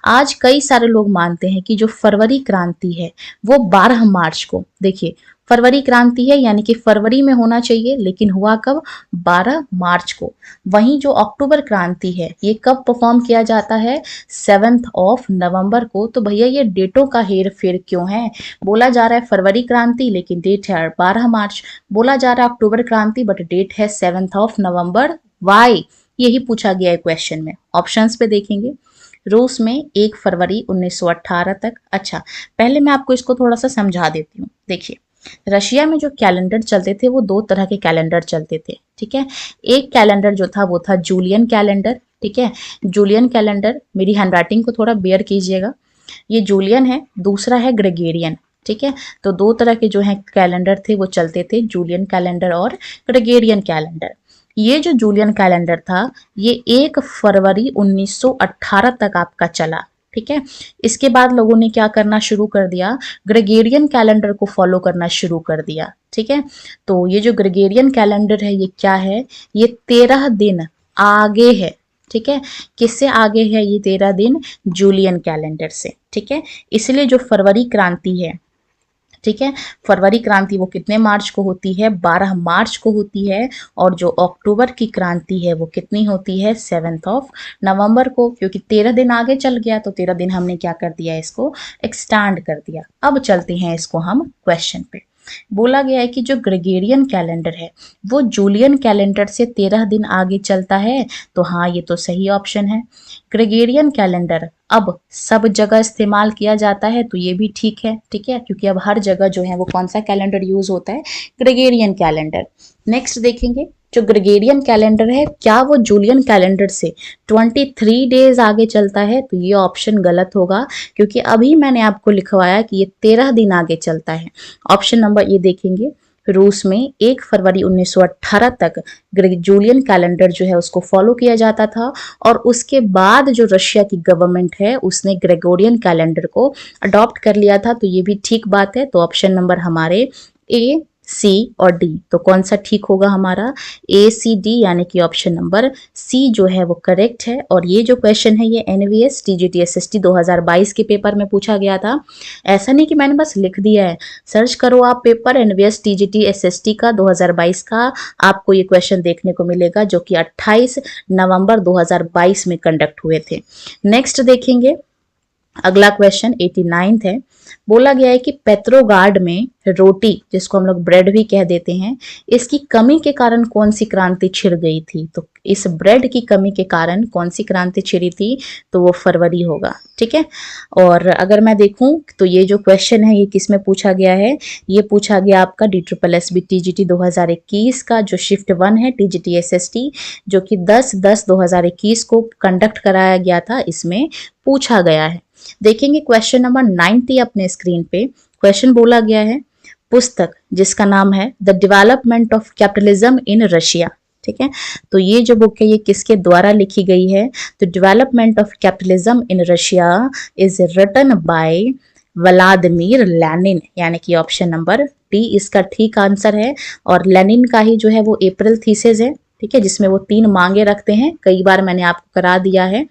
आज कई सारे लोग मानते हैं कि जो फरवरी क्रांति है वो 12 मार्च को, देखिए फरवरी क्रांति है यानी कि फरवरी में होना चाहिए, लेकिन हुआ कब? 12 मार्च को। वहीं जो अक्टूबर क्रांति है ये कब परफॉर्म किया जाता है? 7 नवंबर को। तो भैया ये डेटों का हेर फेर क्यों है? बोला जा रहा है फरवरी क्रांति लेकिन डेट है 12 मार्च, बोला जा रहा है अक्टूबर क्रांति बट डेट है 7 नवंबर। वाई? यही पूछा गया है क्वेश्चन में। ऑप्शंस पे देखेंगे, रूस में 1 फरवरी 1918 तक। अच्छा, पहले मैं आपको इसको थोड़ा सा समझा देती हूँ। देखिए, रशिया में जो कैलेंडर चलते थे वो 2 तरह के कैलेंडर चलते थे, ठीक है। एक कैलेंडर जो था वो था जूलियन कैलेंडर, ठीक है। जूलियन कैलेंडर, मेरी हैंडराइटिंग को थोड़ा बेयर कीजिएगा, ये जूलियन है, दूसरा है ग्रेगोरियन, ठीक है। तो 2 तरह के जो है कैलेंडर थे वो चलते थे, जूलियन कैलेंडर और ग्रेगोरियन कैलेंडर। ये जो जूलियन कैलेंडर था ये 1 फरवरी 1918 तक आपका चला, ठीक है। इसके बाद लोगों ने क्या करना शुरू कर दिया? ग्रेगोरियन कैलेंडर को फॉलो करना शुरू कर दिया, ठीक है। तो ये जो ग्रेगोरियन कैलेंडर है ये क्या है? ये 13 दिन आगे है, ठीक है। किससे आगे है ये 13 दिन? जूलियन कैलेंडर से, ठीक है। इसलिए जो फरवरी क्रांति है, ठीक है, फरवरी क्रांति वो कितने मार्च को होती है? 12 मार्च को होती है। और जो अक्टूबर की क्रांति है वो कितनी होती है? 7 नवंबर को। क्योंकि 13 दिन आगे चल गया तो 13 दिन हमने क्या कर दिया? इसको एक्सटेंड कर दिया। अब चलते हैं इसको हम क्वेश्चन पे। बोला गया है कि जो ग्रेगोरियन कैलेंडर है वो जूलियन कैलेंडर से 13 दिन आगे चलता है। तो हाँ, ये तो सही ऑप्शन है। ग्रेगोरियन कैलेंडर अब सब जगह इस्तेमाल किया जाता है तो ये भी ठीक है, ठीक है, क्योंकि अब हर जगह जो है वो कौन सा कैलेंडर यूज होता है? Gregorian calendar. नेक्स्ट देखेंगे, जो ग्रेगोरियन कैलेंडर है क्या वो जूलियन कैलेंडर से 23 डेज आगे चलता है? तो ये ऑप्शन गलत होगा, क्योंकि अभी मैंने आपको लिखवाया कि ये 13 दिन आगे चलता है। ऑप्शन नंबर ये देखेंगे, रूस में 1 फरवरी 1918 तक जूलियन कैलेंडर जो है उसको फॉलो किया जाता था, और उसके बाद जो रशिया की गवर्नमेंट है उसने ग्रेगोरियन कैलेंडर को अडॉप्ट कर लिया था। तो ये भी ठीक बात है। तो ऑप्शन नंबर हमारे ए, सी और डी। तो कौन सा ठीक होगा हमारा? ए, सी, डी, यानी कि ऑप्शन नंबर सी जो है वो करेक्ट है। और ये जो क्वेश्चन है ये एनवीएस टीजीटी एसएसटी 2022 के पेपर में पूछा गया था। ऐसा नहीं कि मैंने बस लिख दिया है, सर्च करो आप पेपर एनवीएस टीजीटी एसएसटी का 2022 का, आपको ये क्वेश्चन देखने को मिलेगा जो कि 28 नवंबर 2022 में कंडक्ट हुए थे। नेक्स्ट देखेंगे, अगला क्वेश्चन 89 है। बोला गया है कि पेट्रोगार्ड में रोटी, जिसको हम लोग ब्रेड भी कह देते हैं, इसकी कमी के कारण कौन सी क्रांति छिड़ गई थी? तो इस ब्रेड की कमी के कारण कौन सी क्रांति छिड़ी थी? तो वो फरवरी होगा, ठीक है। और अगर मैं देखूं तो ये जो क्वेश्चन है ये किस में पूछा गया है? ये पूछा गया आपका DSSB TGT 2021 का जो शिफ्ट 1 है TGT SST, जो कि 10/10/2021 को कंडक्ट कराया गया था, इसमें पूछा गया है। देखेंगे क्वेश्चन नंबर 90 अपने स्क्रीन पे। क्वेश्चन बोला गया है, पुस्तक जिसका नाम है the development of capitalism in Russia, ठीक है। तो ये जो बुक है ये किसके द्वारा लिखी गई है? तो development of capitalism in Russia is written by Vladimir Lenin, यानी कि ऑप्शन नंबर डी इसका ठीक आंसर है। और लेनिन का ही जो है वो अप्रैल थीसिस है, ठीक है, जिसमें वो 3 मांगे रखते हैं, कई बार मैंने आपको करा दिया है।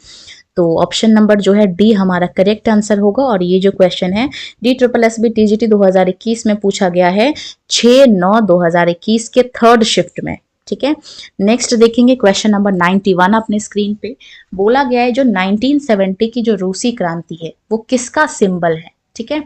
तो ऑप्शन नंबर जो है डी हमारा करेक्ट आंसर होगा। और ये जो क्वेश्चन है DSSB TGT 2021 में पूछा गया है 6/9/2021 के 3rd शिफ्ट में, ठीक है। नेक्स्ट देखेंगे क्वेश्चन नंबर 91 अपने स्क्रीन पे। बोला गया है जो 1970 की जो रूसी क्रांति है वो किसका सिंबल है, ठीक है,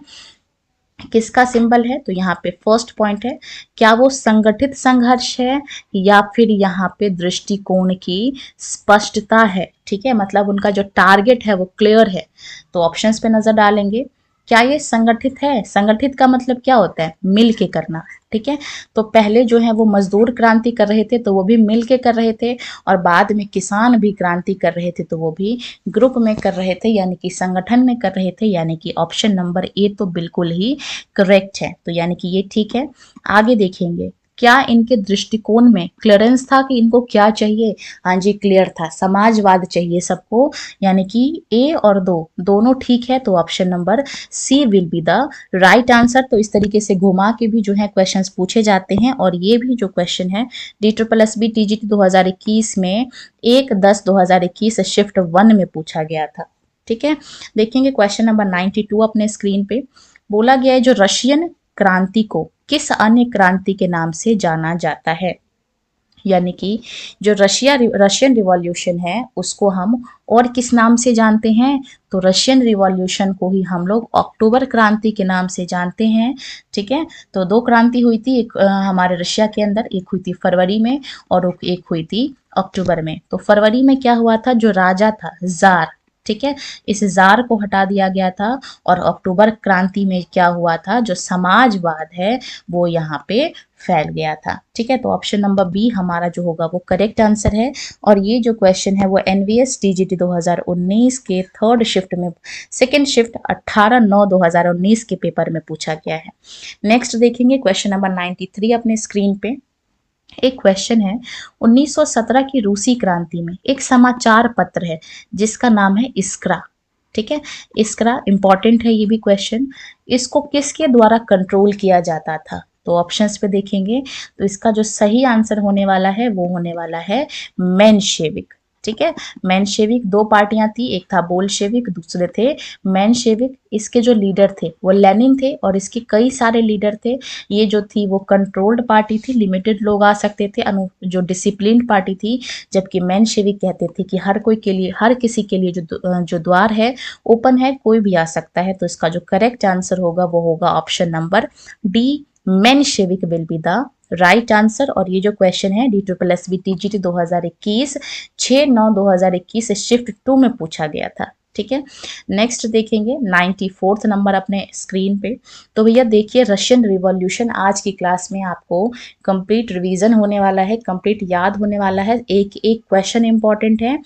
किसका सिंबल है? तो यहाँ पे फर्स्ट पॉइंट है, क्या वो संगठित संघर्ष है या फिर यहाँ पे दृष्टिकोण की स्पष्टता है, ठीक है, मतलब उनका जो टारगेट है वो क्लियर है। तो ऑप्शंस पे नजर डालेंगे, क्या ये संगठित है? संगठित का मतलब क्या होता है? मिल के करना, ठीक है। तो पहले जो है वो मजदूर क्रांति कर रहे थे तो वो भी मिल के कर रहे थे, और बाद में किसान भी क्रांति कर रहे थे तो वो भी ग्रुप में कर रहे थे, यानी कि संगठन में कर रहे थे, यानी कि ऑप्शन नंबर ए तो बिल्कुल ही करेक्ट है। तो यानी कि ये ठीक है। आगे देखेंगे, क्या इनके दृष्टिकोण में क्लियरेंस था कि इनको क्या चाहिए? हाँ जी, क्लियर था, समाजवाद चाहिए सबको, यानी कि ए और दोनों ठीक है। तो option number C will be the right answer. तो इस तरीके से घुमा के भी जो है क्वेश्चंस पूछे जाते हैं। और ये भी जो क्वेश्चन है DSSB TGT 2021 में 1/10/2021 शिफ्ट 1 में पूछा गया था, ठीक है। देखेंगे क्वेश्चन नंबर 92 अपने स्क्रीन पे। बोला गया है जो रशियन क्रांति को किस अन्य क्रांति के नाम से जाना जाता है? यानी कि जो रशियन रिवॉल्यूशन है उसको हम और किस नाम से जानते हैं? तो रशियन रिवॉल्यूशन को ही हम लोग अक्टूबर क्रांति के नाम से जानते हैं। ठीक है, तो दो क्रांति हुई थी, एक हमारे रशिया के अंदर, एक हुई थी फरवरी में और एक हुई थी अक्टूबर में। तो फरवरी में क्या हुआ था, जो राजा था जार, ठीक है, इस जार को हटा दिया गया था। और अक्टूबर क्रांति में क्या हुआ था, जो समाजवाद है वो यहाँ पे फैल गया था। ठीक है, तो ऑप्शन नंबर बी हमारा जो होगा वो करेक्ट आंसर है। और ये जो क्वेश्चन है वो एनवीएस टीजीटी 2019 के थर्ड शिफ्ट में, सेकेंड शिफ्ट 18/9/2019 के पेपर में पूछा गया है। नेक्स्ट देखेंगे क्वेश्चन नंबर 93 अपने स्क्रीन पे। एक क्वेश्चन है, 1917 की रूसी क्रांति में एक समाचार पत्र है जिसका नाम है इस्क्रा। ठीक है, इस्क्रा इंपॉर्टेंट है ये भी क्वेश्चन। इसको किसके द्वारा कंट्रोल किया जाता था? तो ऑप्शंस पे देखेंगे तो इसका जो सही आंसर होने वाला है वो होने वाला है मेनशेविक। ठीक है, मेनशेविक, दो पार्टियां थी, एक था बोल्शेविक, दूसरे थे मेनशेविक। इसके जो लीडर थे वो लेनिन थे और इसके कई सारे लीडर थे। ये जो थी वो कंट्रोल्ड पार्टी थी, लिमिटेड लोग आ सकते थे, जो डिसिप्लिन्ड पार्टी थी। जबकि मेनशेविक कहते थे कि हर कोई के लिए, हर किसी के लिए जो द्वार है ओपन है, कोई भी आ सकता है। तो इसका जो करेक्ट आंसर होगा वो होगा option number D, Menshevik will be the right answer. और ये जो क्वेश्चन है DSSB TGT 2021 6/9/2021 शिफ्ट 2 में पूछा गया था। ठीक है, नेक्स्ट देखेंगे 94th नंबर अपने स्क्रीन पे। तो भैया देखिए, रशियन रिवॉल्यूशन आज की क्लास में आपको कंप्लीट रिवीजन होने वाला है, कंप्लीट याद होने वाला है। एक एक क्वेश्चन इंपॉर्टेंट है।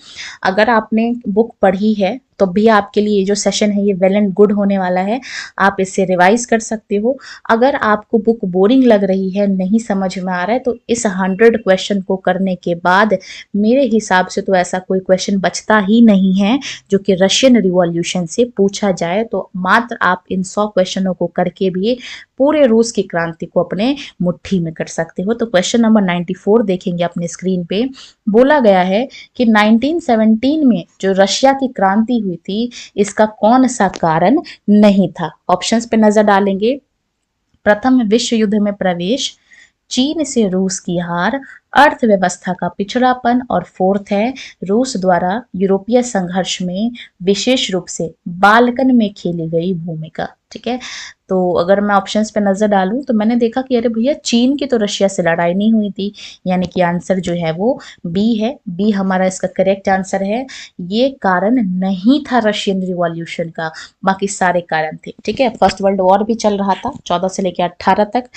अगर आपने बुक पढ़ी है तो भी आपके लिए ये जो सेशन है ये वेल एंड गुड होने वाला है, आप इससे रिवाइज कर सकते हो। अगर आपको बुक बोरिंग लग रही है, नहीं समझ में आ रहा है, तो इस 100 क्वेश्चन को करने के बाद मेरे हिसाब से तो ऐसा कोई क्वेश्चन बचता ही नहीं है जो कि रशियन रिवॉल्यूशन से पूछा जाए। तो मात्र आप इन 100 क्वेश्चनों को करके भी पूरे रूस की क्रांति को अपने मुट्ठी में कर सकते हो। तो क्वेश्चन नंबर 94 देखेंगे अपने स्क्रीन पे। बोला गया है कि 1917 में जो रशिया की क्रांति हुई थी इसका कौन सा कारण नहीं था? ऑप्शंस पे नजर डालेंगे। प्रथम विश्व युद्ध में प्रवेश, चीन से रूस की हार, अर्थव्यवस्था का पिछड़ापन, और फोर्थ है रूस द्वारा यूरोपीय संघर्ष में विशेष रूप से बाल्कन में खेली गई भूमिका। ठीक है, तो अगर मैं ऑप्शंस पे नजर डालूं तो मैंने देखा कि अरे भैया चीन की तो रशिया से लड़ाई नहीं हुई थी, यानी कि आंसर जो है वो बी है। बी हमारा इसका करेक्ट आंसर है। ये कारण नहीं था रशियन रिवॉल्यूशन का, बाकी सारे कारण थे। ठीक है, फर्स्ट वर्ल्ड वॉर भी चल रहा था 14 से लेकर 18 तक,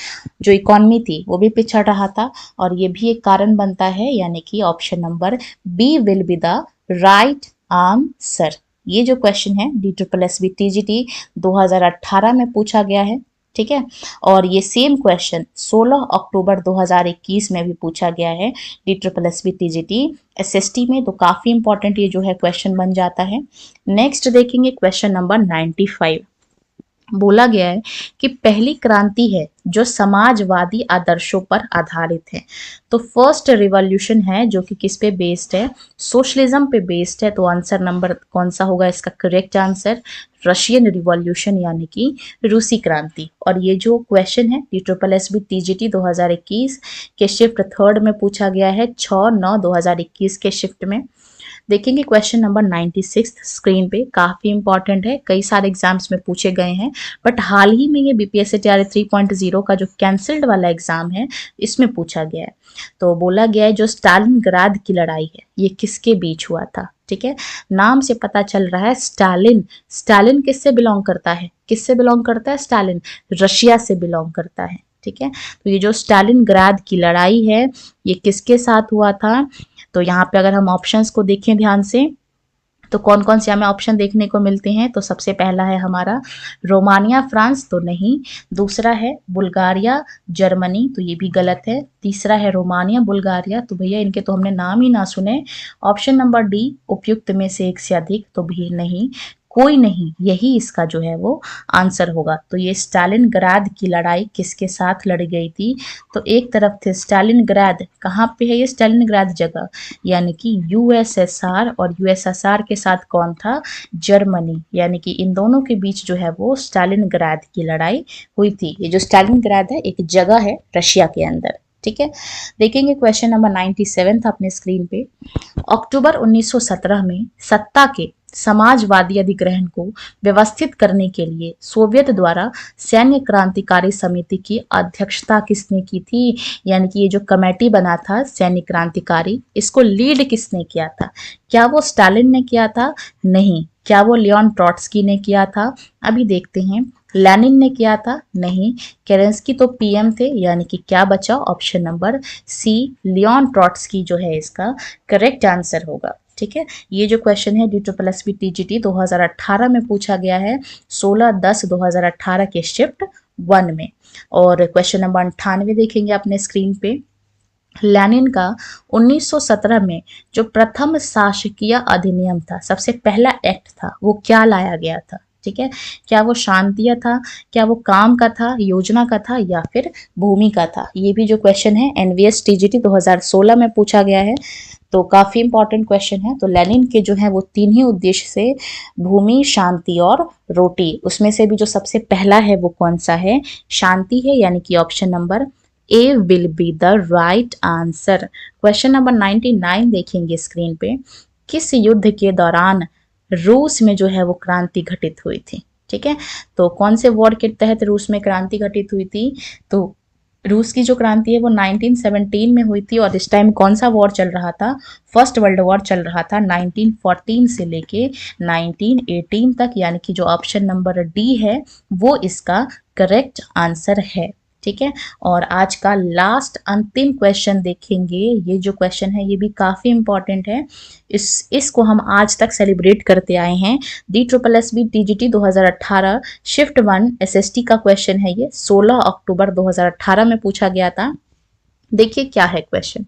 जो इकोनॉमी थी वो भी पिछड़ रहा था, और ये भी एक कारण बनता है। यानी कि option number B will be the right answer. ये जो क्वेश्चन है DSSB TGT 2018 में पूछा गया है। ठीक है, और ये सेम क्वेश्चन 16 अक्टूबर 2021 में भी पूछा गया है DSSB TGT SST में। तो काफी इंपॉर्टेंट ये जो है क्वेश्चन बन जाता है। नेक्स्ट देखेंगे क्वेश्चन नंबर 95। बोला गया है कि पहली क्रांति है जो समाजवादी आदर्शों पर आधारित है। तो फर्स्ट रिवॉल्यूशन है जो कि किस पे बेस्ड है? सोशलिज्म पे बेस्ड है। तो आंसर नंबर कौन सा होगा इसका करेक्ट आंसर? रशियन रिवॉल्यूशन, यानी कि रूसी क्रांति। और ये जो क्वेश्चन है DSSB TGT 2021 के शिफ्ट थर्ड में पूछा गया है 6/9/2021 के शिफ्ट में। देखेंगे क्वेश्चन नंबर 96 स्क्रीन पे। काफी इंपॉर्टेंट है, कई सारे एग्जाम्स में पूछे गए हैं, बट हाल ही में ये BPSC TRA 3.0 का जो कैंसल्ड वाला एग्जाम है इसमें पूछा गया है। तो बोला गया है जो स्टालिनग्राद की लड़ाई है ये किसके बीच हुआ था? ठीक है, नाम से पता चल रहा है स्टालिन। स्टालिन किससे बिलोंग करता है? किससे बिलोंग करता है स्टालिन? रशिया से बिलोंग करता है। ठीक है, तो ये जो स्टालिनग्राद की लड़ाई है ये किसके साथ हुआ था? तो यहाँ पे अगर हम ऑप्शंस को देखें ध्यान से तो कौन कौन से हमें ऑप्शन देखने को मिलते हैं। तो सबसे पहला है हमारा रोमानिया फ्रांस, तो नहीं। दूसरा है बुल्गारिया जर्मनी, तो ये भी गलत है। तीसरा है रोमानिया बुल्गारिया, तो भैया इनके तो हमने नाम ही ना सुने। ऑप्शन नंबर डी उपयुक्त में से एक से अधिक, तो भी नहीं। कोई नहीं, यही इसका जो है वो आंसर होगा। तो ये स्टालिनग्राद की लड़ाई किसके साथ लड़ी गई थी? तो एक तरफ थे स्टालिनग्राद, कहाँ पे है ये स्टालिनग्राद जगह, यानी कि यूएसएसआर, और यूएसएसआर के साथ कौन था? जर्मनी, यानी कि इन दोनों के बीच जो है वो स्टालिनग्राद की लड़ाई हुई थी। ये जो स्टालिनग्राद है एक जगह है रशिया के अंदर, ठीक है। देखेंगे क्वेश्चन नंबर 97 था अपने स्क्रीन पे। अक्टूबर 1917 में सत्ता के समाजवादी अधिग्रहण को व्यवस्थित करने के लिए सोवियत द्वारा सैन्य क्रांतिकारी समिति की अध्यक्षता किसने की थी? यानी कि ये जो कमेटी बना था सैन्य क्रांतिकारी, इसको लीड किसने किया था? क्या वो स्टालिन ने किया था? नहीं। क्या वो लियोन ट्रॉट्स्की ने किया था? अभी देखते हैं। लेनिन ने किया था? नहीं। केरेंस्की तो पीएम थे, यानी कि क्या बचा? Option number C, Leon Trotsky जो है इसका करेक्ट आंसर होगा, ठीक है। ये जो क्वेश्चन है DSSB TGT 2018 में पूछा गया है, 16/10/2018 के शिफ्ट 1 में। और क्वेश्चन नंबर 98 देखेंगे अपने स्क्रीन पे। लेनिन का 1917 में जो प्रथम शासकीय अधिनियम था, सबसे पहला एक्ट था, वो क्या लाया गया था? ठीक है, क्या वो शांतिय था, क्या वो काम का था, योजना का था, या फिर भूमि का था? ये भी जो क्वेश्चन है NVS TGT 2016 में पूछा गया है, तो काफी इंपॉर्टेंट क्वेश्चन है। तो लेनिन के जो है वो 3 ही उद्देश्य से, भूमि, शांति और रोटी, उसमें से भी जो सबसे पहला है वो कौन सा है? शांति है, यानी कि option number A will be the right answer. Question number 99 देखेंगे स्क्रीन पे। किस युद्ध के दौरान रूस में जो है वो क्रांति घटित हुई थी? ठीक है, तो कौन से वॉर के तहत रूस में क्रांति घटित हुई थी? तो रूस की जो क्रांति है वो 1917 में हुई थी। और इस टाइम कौन सा वॉर चल रहा था? फर्स्ट वर्ल्ड वॉर चल रहा था 1914 से लेके 1918 तक, यानी कि जो ऑप्शन नंबर डी है वो इसका करेक्ट आंसर है, ठीक है। और आज का लास्ट अंतिम क्वेश्चन देखेंगे। ये जो क्वेश्चन है ये भी काफी इंपॉर्टेंट है, इसको हम आज तक सेलिब्रेट करते आए हैं। DSSB TGT 2018 शिफ्ट 1 SST का क्वेश्चन है ये, 16 अक्टूबर 2018 में पूछा गया था। देखिए क्या है क्वेश्चन।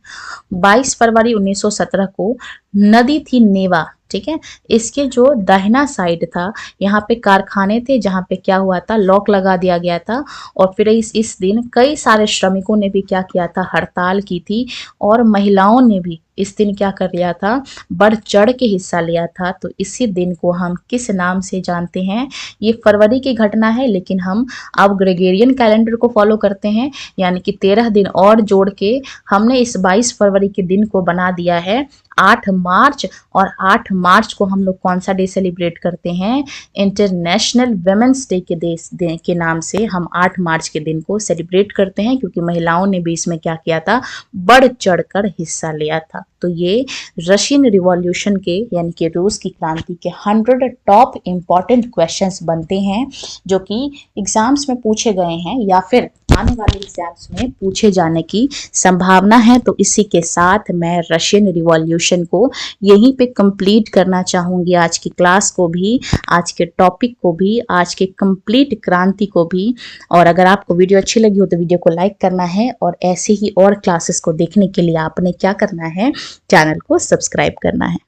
22 फरवरी 1917 को नदी थी नेवा, ठीक है, इसके जो दाहिना साइड था यहाँ पे कारखाने थे, जहाँ पे क्या हुआ था, लॉक लगा दिया गया था। और फिर इस दिन कई सारे श्रमिकों ने भी क्या किया था, हड़ताल की थी। और महिलाओं ने भी इस दिन क्या कर लिया था, बढ़ चढ़ के हिस्सा लिया था। तो इसी दिन को हम किस नाम से जानते हैं? ये फरवरी की घटना है, लेकिन हम अब ग्रेगोरियन कैलेंडर को फॉलो करते हैं, यानी कि 13 दिन और जोड़ के हमने इस 22 फरवरी के दिन को बना दिया है 8 मार्च। और 8 मार्च को हम लोग कौन सा डे सेलिब्रेट करते हैं? इंटरनेशनल वुमेन्स डे के नाम से हम 8 मार्च के दिन को सेलिब्रेट करते हैं, क्योंकि महिलाओं ने भी इसमें क्या किया था, बढ़ चढ़कर हिस्सा लिया था। तो ये रशियन रिवॉल्यूशन के, यानी कि रूस की क्रांति के 100 टॉप इंपॉर्टेंट क्वेश्चंस बनते हैं, जो कि एग्जाम्स में पूछे गए हैं या फिर आने वाले एग्जाम्स में पूछे जाने की संभावना है। तो इसी के साथ मैं रशियन रिवॉल्यूशन को यहीं पे कंप्लीट करना चाहूंगी, आज की क्लास को भी, आज के टॉपिक को भी, आज के कंप्लीट क्रांति को भी। और अगर आपको वीडियो अच्छी लगी हो तो वीडियो को लाइक करना है, और ऐसे ही और क्लासेस को देखने के लिए आपने क्या करना है, चैनल को सब्सक्राइब करना है।